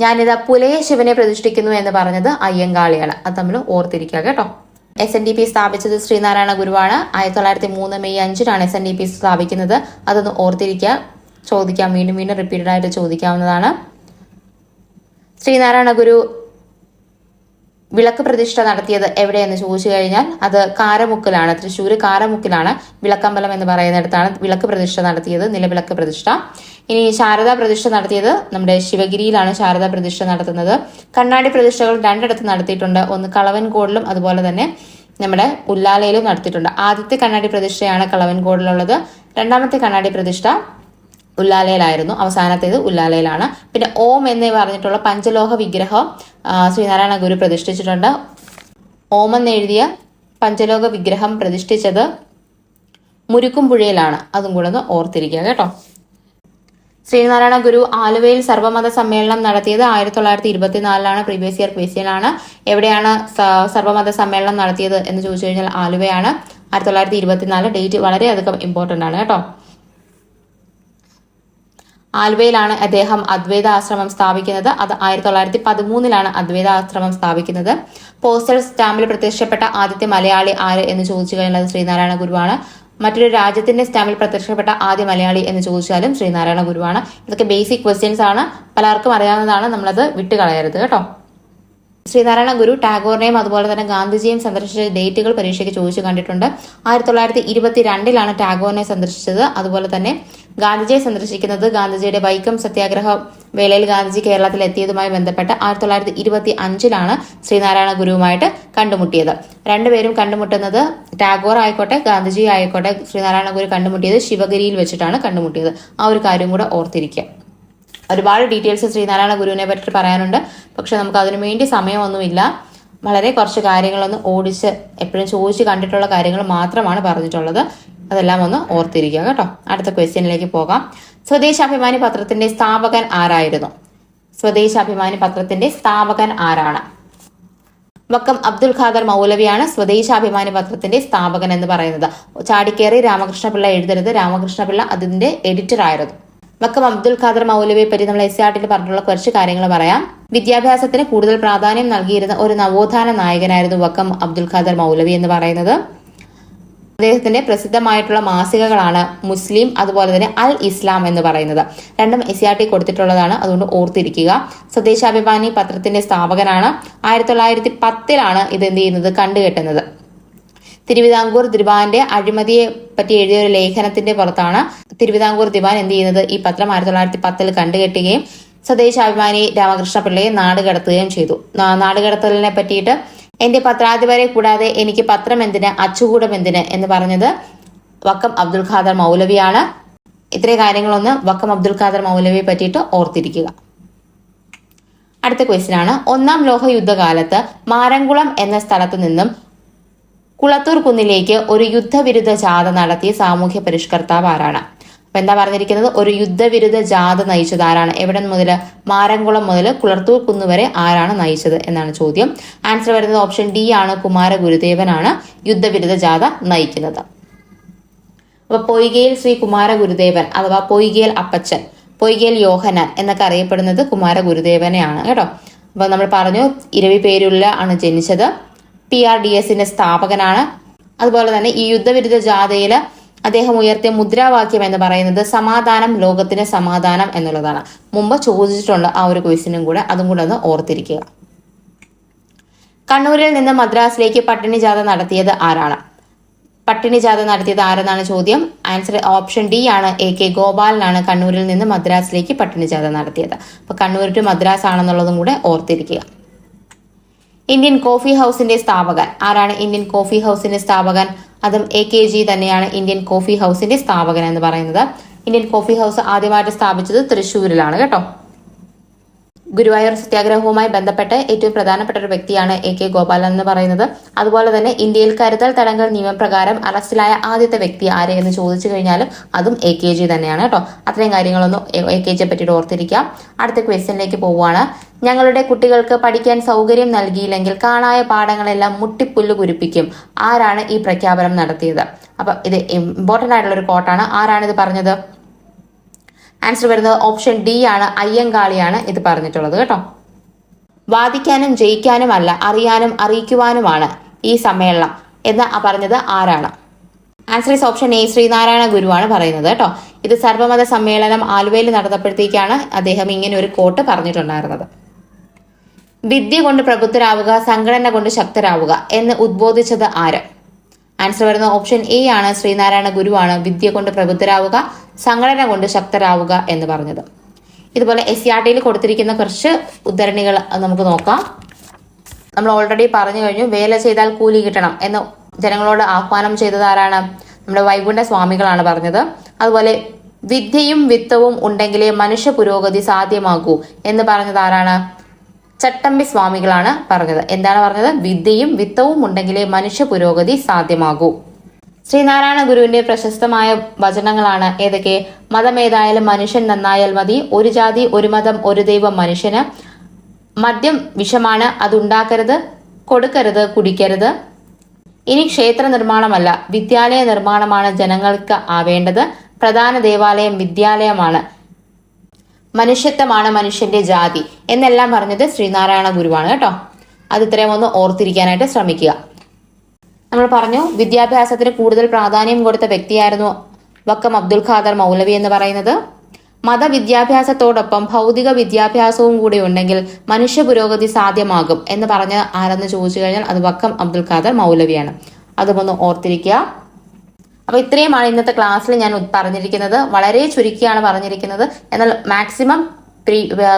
ഞാനിതാ പുലയ ശിവനെ പ്രതിഷ്ഠിക്കുന്നു എന്ന് പറഞ്ഞത് അയ്യങ്കാളിയാണ്. അത് തമ്മിൽ ഓർത്തിരിക്കുക കേട്ടോ. SNDP സ്ഥാപിച്ചത് ശ്രീനാരായണ ഗുരുവാണ്. 1903 മെയ് 5 SNDP സ്ഥാപിക്കുന്നത്. അതൊന്ന് ഓർത്തിരിക്കുക, ചോദിക്കാം, വീണ്ടും റിപ്പീറ്റഡ് ആയിട്ട് ചോദിക്കാവുന്നതാണ്. ശ്രീനാരായണ ഗുരു വിളക്ക് പ്രതിഷ്ഠ നടത്തിയത് എവിടെയെന്ന് ചോദിച്ചു കഴിഞ്ഞാൽ അത് കാരമുക്കിലാണ്, തൃശ്ശൂർ കാരമുക്കിലാണ്. വിളക്കമ്പലം എന്ന് പറയുന്നിടത്താണ് വിളക്ക് പ്രതിഷ്ഠ നടത്തിയത്, നിലവിളക്ക് പ്രതിഷ്ഠ. ഇനി ശാരദാ പ്രതിഷ്ഠ നടത്തിയത് നമ്മുടെ ശിവഗിരിയിലാണ് ശാരദാ പ്രതിഷ്ഠ നടത്തുന്നത്. കണ്ണാടി പ്രതിഷ്ഠകൾ 2 നടത്തിയിട്ടുണ്ട്. ഒന്ന് കളവൻകോടിലും അതുപോലെ തന്നെ നമ്മുടെ ഉല്ലാലയിലും നടത്തിയിട്ടുണ്ട്. ആദ്യത്തെ കണ്ണാടി പ്രതിഷ്ഠയാണ് കളവൻകോടിലുള്ളത്. 2ാമത്തെ കണ്ണാടി പ്രതിഷ്ഠ ഉല്ലാലയിലായിരുന്നു. അവസാനത്തേത് ഉല്ലാലയിലാണ്. പിന്നെ ഓം എന്ന് പറഞ്ഞിട്ടുള്ള പഞ്ചലോഹ വിഗ്രഹം ശ്രീനാരായണ ഗുരു പ്രതിഷ്ഠിച്ചിട്ടുണ്ട്. ഓം എന്നെഴുതിയ പഞ്ചലോഹ വിഗ്രഹം പ്രതിഷ്ഠിച്ചത് മുരുക്കുംപുഴയിലാണ്. അതും കൂടെ ഒന്ന് ഓർത്തിരിക്കുക കേട്ടോ. ശ്രീനാരായണ ഗുരു ആലുവയിൽ സർവ്വമത സമ്മേളനം നടത്തിയത് 1924 പ്രീവിയസ് ഇയർ ക്വസ്റ്റ്യൻ ആണ്. എവിടെയാണ് സർവ്വമത സമ്മേളനം നടത്തിയത് എന്ന് ചോദിച്ചു കഴിഞ്ഞാൽ ആലുവയാണ്. 1924 ഡേറ്റ് വളരെയധികം ഇമ്പോർട്ടന്റ് ആണ് കേട്ടോ. ആലുവയിലാണ് അദ്ദേഹം അദ്വൈത ആശ്രമം സ്ഥാപിക്കുന്നത്. അത് 1913 അദ്വൈത ആശ്രമം സ്ഥാപിക്കുന്നത്. പോസ്റ്റൽ സ്റ്റാമ്പിൽ പ്രത്യക്ഷപ്പെട്ട ആദ്യത്തെ മലയാളി ആര് എന്ന് ചോദിച്ചു കഴിഞ്ഞാൽ അത് ശ്രീനാരായണ ഗുരുവാണ്. മറ്റൊരു രാജ്യത്തിന്റെ സ്റ്റാമ്പിൽ പ്രത്യക്ഷപ്പെട്ട ആദ്യ മലയാളി എന്ന് ചോദിച്ചാലും ശ്രീനാരായണ ഗുരുവാണ്. ഇതൊക്കെ ബേസിക് ക്വസ്റ്റ്യൻസ് ആണ്, പലർക്കും അറിയാവുന്നതാണ്, നമ്മളത് വിട്ടുകളയരുത് കേട്ടോ. ശ്രീനാരായണ ഗുരു ടാഗോറിനെയും അതുപോലെ തന്നെ ഗാന്ധിജിയെയും സന്ദർശിച്ച ഡേറ്റുകൾ പരീക്ഷയ്ക്ക് ചോദിച്ചു കണ്ടിട്ടുണ്ട്. 1922 ടാഗോറിനെ സന്ദർശിച്ചത്. അതുപോലെ തന്നെ ഗാന്ധിജിയെ സന്ദർശിക്കുന്നത് ഗാന്ധിജിയുടെ വൈക്കം സത്യാഗ്രഹ വേളയിൽ ഗാന്ധിജി കേരളത്തിൽ എത്തിയതുമായി ബന്ധപ്പെട്ട് 1925 ശ്രീനാരായണ ഗുരുവുമായിട്ട് കണ്ടുമുട്ടിയത്. രണ്ടുപേരും കണ്ടുമുട്ടുന്നത് ടാഗോർ ആയിക്കോട്ടെ ഗാന്ധിജി ആയിക്കോട്ടെ ശ്രീനാരായണ ഗുരു കണ്ടുമുട്ടിയത് ശിവഗിരിയിൽ വെച്ചിട്ടാണ് കണ്ടുമുട്ടിയത്. ആ ഒരു കാര്യം കൂടെ ഓർത്തിരിക്കുക. ഒരുപാട് ഡീറ്റെയിൽസ് ശ്രീനാരായണ ഗുരുവിനെ പറ്റി പറയാനുണ്ട്, പക്ഷെ നമുക്ക് അതിനു വേണ്ടി സമയമൊന്നുമില്ല. വളരെ കുറച്ച് കാര്യങ്ങളൊന്ന് ഓടിച്ച് എപ്പോഴും ചോദിച്ച് കണ്ടിട്ടുള്ള കാര്യങ്ങൾ മാത്രമാണ് പറഞ്ഞിട്ടുള്ളത്. അതെല്ലാം ഒന്ന് ഓർത്തിരിക്കുക കേട്ടോ. അടുത്ത ക്വസ്റ്റ്യനിലേക്ക് പോകാം. സ്വദേശാഭിമാനി പത്രത്തിന്റെ സ്ഥാപകൻ ആരായിരുന്നു? സ്വദേശാഭിമാനി പത്രത്തിന്റെ സ്ഥാപകൻ ആരാണ്? വക്കം അബ്ദുൽ ഖാദർ മൗലവിയാണ് സ്വദേശാഭിമാനി പത്രത്തിന്റെ സ്ഥാപകൻ എന്ന് പറയുന്നത്. ചാടിക്കേറി രാമകൃഷ്ണപിള്ള എഴുതരുത്. രാമകൃഷ്ണപിള്ള അതിന്റെ എഡിറ്റർ ആയിരുന്നു. വക്കം അബ്ദുൽ ഖാദർ മൗലവിയെ പറ്റി നമ്മൾ SRT പറഞ്ഞിട്ടുള്ള കുറച്ച് കാര്യങ്ങൾ പറയാം. വിദ്യാഭ്യാസത്തിന് കൂടുതൽ പ്രാധാന്യം നൽകിയിരുന്ന ഒരു നവോത്ഥാന നായകനായിരുന്നു വക്കം അബ്ദുൽ ഖാദർ മൗലവി എന്ന് പറയുന്നത്. അദ്ദേഹത്തിന്റെ പ്രസിദ്ധമായിട്ടുള്ള മാസികകളാണ് മുസ്ലിം, അതുപോലെ തന്നെ അൽ ഇസ്ലാം എന്ന് പറയുന്നത്. രണ്ടും SRT കൊടുത്തിട്ടുള്ളതാണ്, അതുകൊണ്ട് ഓർത്തിരിക്കുക. സ്വദേശാഭിമാനി പത്രത്തിന്റെ സ്ഥാപകനാണ്. 1910 ഇത് എന്ത് ചെയ്യുന്നത്, കണ്ടുകെട്ടുന്നത്. തിരുവിതാംകൂർ ദിവാന്റെ അഴിമതിയെ പറ്റി എഴുതിയ ഒരു ലേഖനത്തിന്റെ പുറത്താണ് തിരുവിതാംകൂർ ദിവാൻ എന്ത് ചെയ്യുന്നത്, ഈ പത്രം 1910 കണ്ടുകെട്ടുകയും സ്വദേശാഭിമാനി രാമകൃഷ്ണ പിള്ളയെ നാടുകടത്തുകയും ചെയ്തു. നാടുകടത്തലിനെ പറ്റിയിട്ട് എന്റെ പത്രാധിപരെ കൂടാതെ എനിക്ക് പത്രം എന്തിന്, അച്ചുകൂടം എന്തിന് എന്ന് പറഞ്ഞത് വക്കം അബ്ദുൽ ഖാദർ മൗലവിയാണ്. ഇത്രയും കാര്യങ്ങളൊന്ന് വക്കം അബ്ദുൽ ഖാദർ മൗലവിയെ പറ്റിയിട്ട് ഓർത്തിരിക്കുക. അടുത്ത ക്വസ്റ്റ്യൻ ആണ്, 1-ാം ലോക യുദ്ധകാലത്ത് മാരംകുളം എന്ന സ്ഥലത്തു നിന്നും കുളത്തൂർ കുന്നിലേക്ക് ഒരു യുദ്ധവിരുദ്ധ ജാഥ നടത്തിയ സാമൂഹ്യ പരിഷ്കർത്താവ് ആരാണ്? അപ്പൊ എന്താ പറഞ്ഞിരിക്കുന്നത്, ഒരു യുദ്ധവിരുദ്ധ ജാഥ നയിച്ചത് ആരാണ്? എവിടെ മുതൽ? മാരംകുളം മുതൽ കുളത്തൂർ കുന്ന് വരെ ആരാണ് നയിച്ചത് എന്നാണ് ചോദ്യം. ആൻസർ വരുന്നത് ഓപ്ഷൻ ഡി ആണ്, കുമാര ഗുരുദേവനാണ് യുദ്ധവിരുദ്ധ ജാഥ നയിക്കുന്നത്. അപ്പൊ പൊയ്കയിൽ ശ്രീ കുമാര ഗുരുദേവൻ അഥവാ പൊയ്കയിൽ അപ്പച്ചൻ, പൊയ്കയിൽ യോഹനാൻ എന്നൊക്കെ അറിയപ്പെടുന്നത് കുമാര ഗുരുദേവനെയാണ് കേട്ടോ. അപ്പൊ നമ്മൾ പറഞ്ഞു ഇരവിപേരൂരിൽ ആണ് ജനിച്ചത്. PRDSന്റെ സ്ഥാപകനാണ്. അതുപോലെ തന്നെ ഈ യുദ്ധവിരുദ്ധ ജാഥയിൽ അദ്ദേഹം ഉയർത്തിയ മുദ്രാവാക്യം എന്ന് പറയുന്നത് സമാധാനം, ലോകത്തിന് സമാധാനം എന്നുള്ളതാണ്. മുമ്പ് ചോദിച്ചിട്ടുണ്ട് ആ ഒരു ക്വസ്റ്റ്യനും കൂടെ, അതും കൂടെ ഒന്ന് ഓർത്തിരിക്കുക. കണ്ണൂരിൽ നിന്ന് മദ്രാസിലേക്ക് പട്ടിണി ജാഥ നടത്തിയത് ആരാണ്? പട്ടിണി ജാഥ നടത്തിയത് ആരെന്നാണ് ചോദ്യം. ആൻസർ ഓപ്ഷൻ ഡി ആണ്, AK ഗോപാലനാണ് കണ്ണൂരിൽ നിന്ന് മദ്രാസിലേക്ക് പട്ടിണി ജാഥ നടത്തിയത്. അപ്പൊ കണ്ണൂർ ടു മദ്രാസ് ആണെന്നുള്ളതും കൂടെ ഓർത്തിരിക്കുക. ഇന്ത്യൻ കോഫി ഹൗസിന്റെ സ്ഥാപകൻ ആരാണ്? ഇന്ത്യൻ കോഫി ഹൗസിന്റെ സ്ഥാപകൻ അതും AKG തന്നെയാണ് ഇന്ത്യൻ കോഫി ഹൗസിന്റെ സ്ഥാപകൻ എന്ന് പറയുന്നത്. ഇന്ത്യൻ കോഫി ഹൗസ് ആദ്യമായിട്ട് സ്ഥാപിച്ചത് തൃശ്ശൂരിലാണ് കേട്ടോ. ഗുരുവായൂർ സത്യാഗ്രഹവുമായി ബന്ധപ്പെട്ട് ഏറ്റവും പ്രധാനപ്പെട്ട ഒരു വ്യക്തിയാണ് AK ഗോപാലൻ എന്ന് പറയുന്നത്. അതുപോലെ തന്നെ ഇന്ത്യയിൽ കരുതൽ തടങ്കൽ നിയമപ്രകാരം അറസ്റ്റിലായ ആദ്യത്തെ വ്യക്തി ആരെ എന്ന് ചോദിച്ചു കഴിഞ്ഞാലും അതും AKG തന്നെയാണ് കേട്ടോ. അത്രയും കാര്യങ്ങളൊന്നും AKGയെ പറ്റിയിട്ട് ഓർത്തിരിക്കാം. അടുത്ത ക്വസ്റ്റ്യനിലേക്ക് പോവുകയാണ്. ഞങ്ങളുടെ കുട്ടികൾക്ക് പഠിക്കാൻ സൗകര്യം നൽകിയില്ലെങ്കിൽ കാണായ പാഠങ്ങളെല്ലാം മുട്ടിപ്പുല്ല് കുരിപ്പിക്കും. ആരാണ് ഈ പ്രഖ്യാപനം നടത്തിയത്? അപ്പൊ ഇത് ഇമ്പോർട്ടന്റ് ആയിട്ടുള്ള ഒരു കോട്ടാണ്. ആരാണ് ഇത് പറഞ്ഞത്? ആൻസർ വരുന്നത് ഓപ്ഷൻ ഡി ആണ്, അയ്യങ്കാളിയാണ് ഇത് പറഞ്ഞിട്ടുള്ളത് കേട്ടോ. വാദിക്കാനും ജയിക്കാനുമല്ല, അറിയാനും അറിയിക്കുവാനുമാണ് ഈ സമ്മേളനം എന്ന് പറഞ്ഞത് ആരാണ്? Answer is option A, Sreenarayana ഗുരുവാണ് പറയുന്നത് കേട്ടോ. ഇത് സർവമത സമ്മേളനം ആലുവയിൽ നടത്തപ്പോഴത്തേക്കാണ് അദ്ദേഹം ഇങ്ങനെ ഒരു കോട്ട് പറഞ്ഞിട്ടുണ്ടായിരുന്നത്. വിദ്യ കൊണ്ട് പ്രബുദ്ധരാവുക, സംഘടന കൊണ്ട് ശക്തരാവുക എന്ന് ഉദ്ബോധിച്ചത് ആര്? ആൻസർ വരുന്നത് ഓപ്ഷൻ എ ആണ്, ശ്രീനാരായണ ഗുരുവാണ് വിദ്യ കൊണ്ട് പ്രബുദ്ധരാവുക, സംഘടന കൊണ്ട് ശക്തരാവുക എന്ന് പറഞ്ഞത്. ഇതുപോലെ SRTയിൽ കൊടുത്തിരിക്കുന്ന കുറച്ച് ഉദ്ധരണികൾ നമുക്ക് നോക്കാം. നമ്മൾ ഓൾറെഡി പറഞ്ഞു കഴിഞ്ഞു, വേല ചെയ്താൽ കൂലി കിട്ടണം എന്ന് ജനങ്ങളോട് ആഹ്വാനം ചെയ്തത് ആരാണ്? നമ്മുടെ വൈകുണ്ഠ സ്വാമികളാണ് പറഞ്ഞത്. അതുപോലെ വിദ്യയും വിത്തവും ഉണ്ടെങ്കിലേ മനുഷ്യ പുരോഗതി സാധ്യമാകൂ എന്ന് പറഞ്ഞത് ആരാണ്? ചട്ടമ്പി സ്വാമികളാണ് പറഞ്ഞത്. എന്താണ് പറഞ്ഞത്? വിദ്യയും വിത്തവും ഉണ്ടെങ്കിലേ മനുഷ്യ പുരോഗതി സാധ്യമാകൂ. ശ്രീനാരായണ ഗുരുവിന്റെ പ്രശസ്തമായ വചനങ്ങളാണ് ഏതൊക്കെ? മതമേതായാലും മനുഷ്യൻ നന്നായാൽ മതി, ഒരു ജാതി ഒരു മതം ഒരു ദൈവം മനുഷ്യന്, മദ്യം വിഷമാണ് അതുണ്ടാക്കരുത്, കൊടുക്കരുത് കുടിക്കരുത്, ഇനി ക്ഷേത്ര നിർമ്മാണമല്ല വിദ്യാലയ നിർമ്മാണമാണ് ജനങ്ങൾക്ക് ആവേണ്ടത്, പ്രധാന ദേവാലയം വിദ്യാലയമാണ്, മനുഷ്യത്വമാണ് മനുഷ്യന്റെ ജാതി എന്നെല്ലാം പറഞ്ഞത് ശ്രീനാരായണ ഗുരുവാണ് കേട്ടോ. അത് ഇത്രയും ഒന്ന് ഓർത്തിരിക്കാനായിട്ട് ശ്രമിക്കുക. നമ്മൾ പറഞ്ഞു വിദ്യാഭ്യാസത്തിന് കൂടുതൽ പ്രാധാന്യം കൊടുത്ത വ്യക്തിയായിരുന്നു വക്കം അബ്ദുൽ ഖാദർ മൗലവി എന്ന് പറയുന്നത്. മതവിദ്യാഭ്യാസത്തോടൊപ്പം ഭൗതിക വിദ്യാഭ്യാസവും കൂടി ഉണ്ടെങ്കിൽ മനുഷ്യ പുരോഗതി സാധ്യമാകും എന്ന് പറഞ്ഞ ആരെന്ന് ചോദിച്ചു കഴിഞ്ഞാൽ അത് വക്കം അബ്ദുൽ ഖാദർ മൗലവിയാണ്. അതുമൊന്ന് ഓർത്തിരിക്കുക. അപ്പൊ ഇത്രയുമാണ് ഇന്നത്തെ ക്ലാസ്സിൽ ഞാൻ പറഞ്ഞിരിക്കുന്നത്. വളരെ ചുരുക്കിയാണ് പറഞ്ഞിരിക്കുന്നത്, എന്നാൽ മാക്സിമം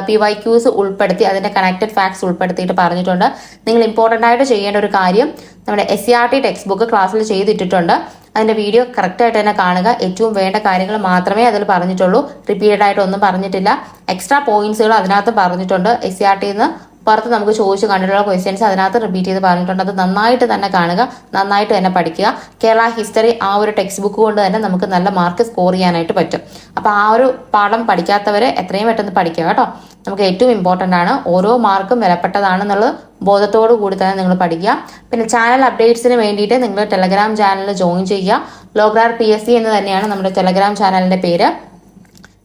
PYQs ഉൾപ്പെടുത്തി അതിന്റെ കണക്റ്റഡ് ഫാക്ട്സ് ഉൾപ്പെടുത്തിയിട്ട് പറഞ്ഞിട്ടുണ്ട്. നിങ്ങൾ ഇമ്പോർട്ടൻ്റ് ആയിട്ട് ചെയ്യേണ്ട ഒരു കാര്യം, നമ്മുടെ SCRT ടെക്സ്റ്റ് ബുക്ക് ക്ലാസ്സിൽ ചെയ്തിട്ടിട്ടുണ്ട്. അതിന്റെ വീഡിയോ കറക്റ്റ് ആയിട്ട് തന്നെ കാണുക. ഏറ്റവും വേണ്ട കാര്യങ്ങൾ മാത്രമേ അതിൽ പറഞ്ഞിട്ടുള്ളൂ, റിപ്പീറ്റഡ് ആയിട്ട് ഒന്നും പറഞ്ഞിട്ടില്ല. എക്സ്ട്രാ പോയിന്റ്സുകൾ അതിനകത്ത് പറഞ്ഞിട്ടുണ്ട്. SCRTന്ന് പുറത്ത് നമുക്ക് ചോദിച്ചു കണ്ടിട്ടുള്ള ക്വസ്റ്റ്യൻസ് അതിനകത്ത് റിപ്പീറ്റ് ചെയ്ത് പറഞ്ഞിട്ടുണ്ട്. അത് നന്നായിട്ട് തന്നെ കാണുക, നന്നായിട്ട് തന്നെ പഠിക്കുക. കേരള ഹിസ്റ്ററി ആ ഒരു ടെക്സ്റ്റ് ബുക്ക് കൊണ്ട് തന്നെ നമുക്ക് നല്ല മാർക്ക് സ്കോർ ചെയ്യാനായിട്ട് പറ്റും. അപ്പൊ ആ ഒരു പാഠം പഠിക്കാത്തവരെ എത്രയും പെട്ടെന്ന് പഠിക്കുക കേട്ടോ. നമുക്ക് ഏറ്റവും ഇമ്പോർട്ടൻ്റ് ആണ്, ഓരോ മാർക്കും വിലപ്പെട്ടതാണെന്നുള്ളത് ബോധത്തോടു കൂടി തന്നെ നിങ്ങൾ പഠിക്കുക. പിന്നെ ചാനൽ അപ്ഡേറ്റ്സിന് വേണ്ടിയിട്ട് നിങ്ങൾ ടെലഗ്രാം ചാനലിൽ ജോയിൻ ചെയ്യുക. ലോഗ്രാർ PSC എന്ന് തന്നെയാണ് നമ്മുടെ ടെലഗ്രാം ചാനലിന്റെ പേര്.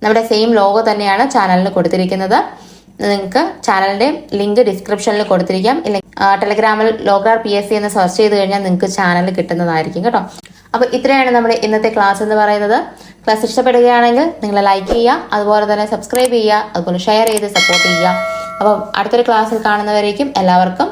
നമ്മുടെ സെയിം ലോഗോ തന്നെയാണ് ചാനലിന് കൊടുത്തിരിക്കുന്നത്. നിങ്ങൾക്ക് ചാനലിന്റെ ലിങ്ക് ഡിസ്ക്രിപ്ഷനിൽ കൊടുത്തിരിക്കാം. ഇല്ലെങ്കിൽ ടെലഗ്രാമിൽ ലോഗ്രാർ PSC എന്ന് സെർച്ച് ചെയ്ത് കഴിഞ്ഞാൽ നിങ്ങൾക്ക് ചാനൽ കിട്ടുന്നതായിരിക്കും കേട്ടോ. അപ്പോൾ ഇത്രയാണ് നമ്മുടെ ഇന്നത്തെ ക്ലാസ് എന്ന് പറയുന്നത്. ക്ലാസ് ഇഷ്ടപ്പെടുകയാണെങ്കിൽ നിങ്ങൾ ലൈക്ക് ചെയ്യുക, അതുപോലെ തന്നെ സബ്സ്ക്രൈബ് ചെയ്യുക, അതുപോലെ ഷെയർ ചെയ്ത് സപ്പോർട്ട് ചെയ്യുക. അപ്പം അടുത്തൊരു ക്ലാസ്സിൽ കാണുന്നവരേക്കും എല്ലാവർക്കും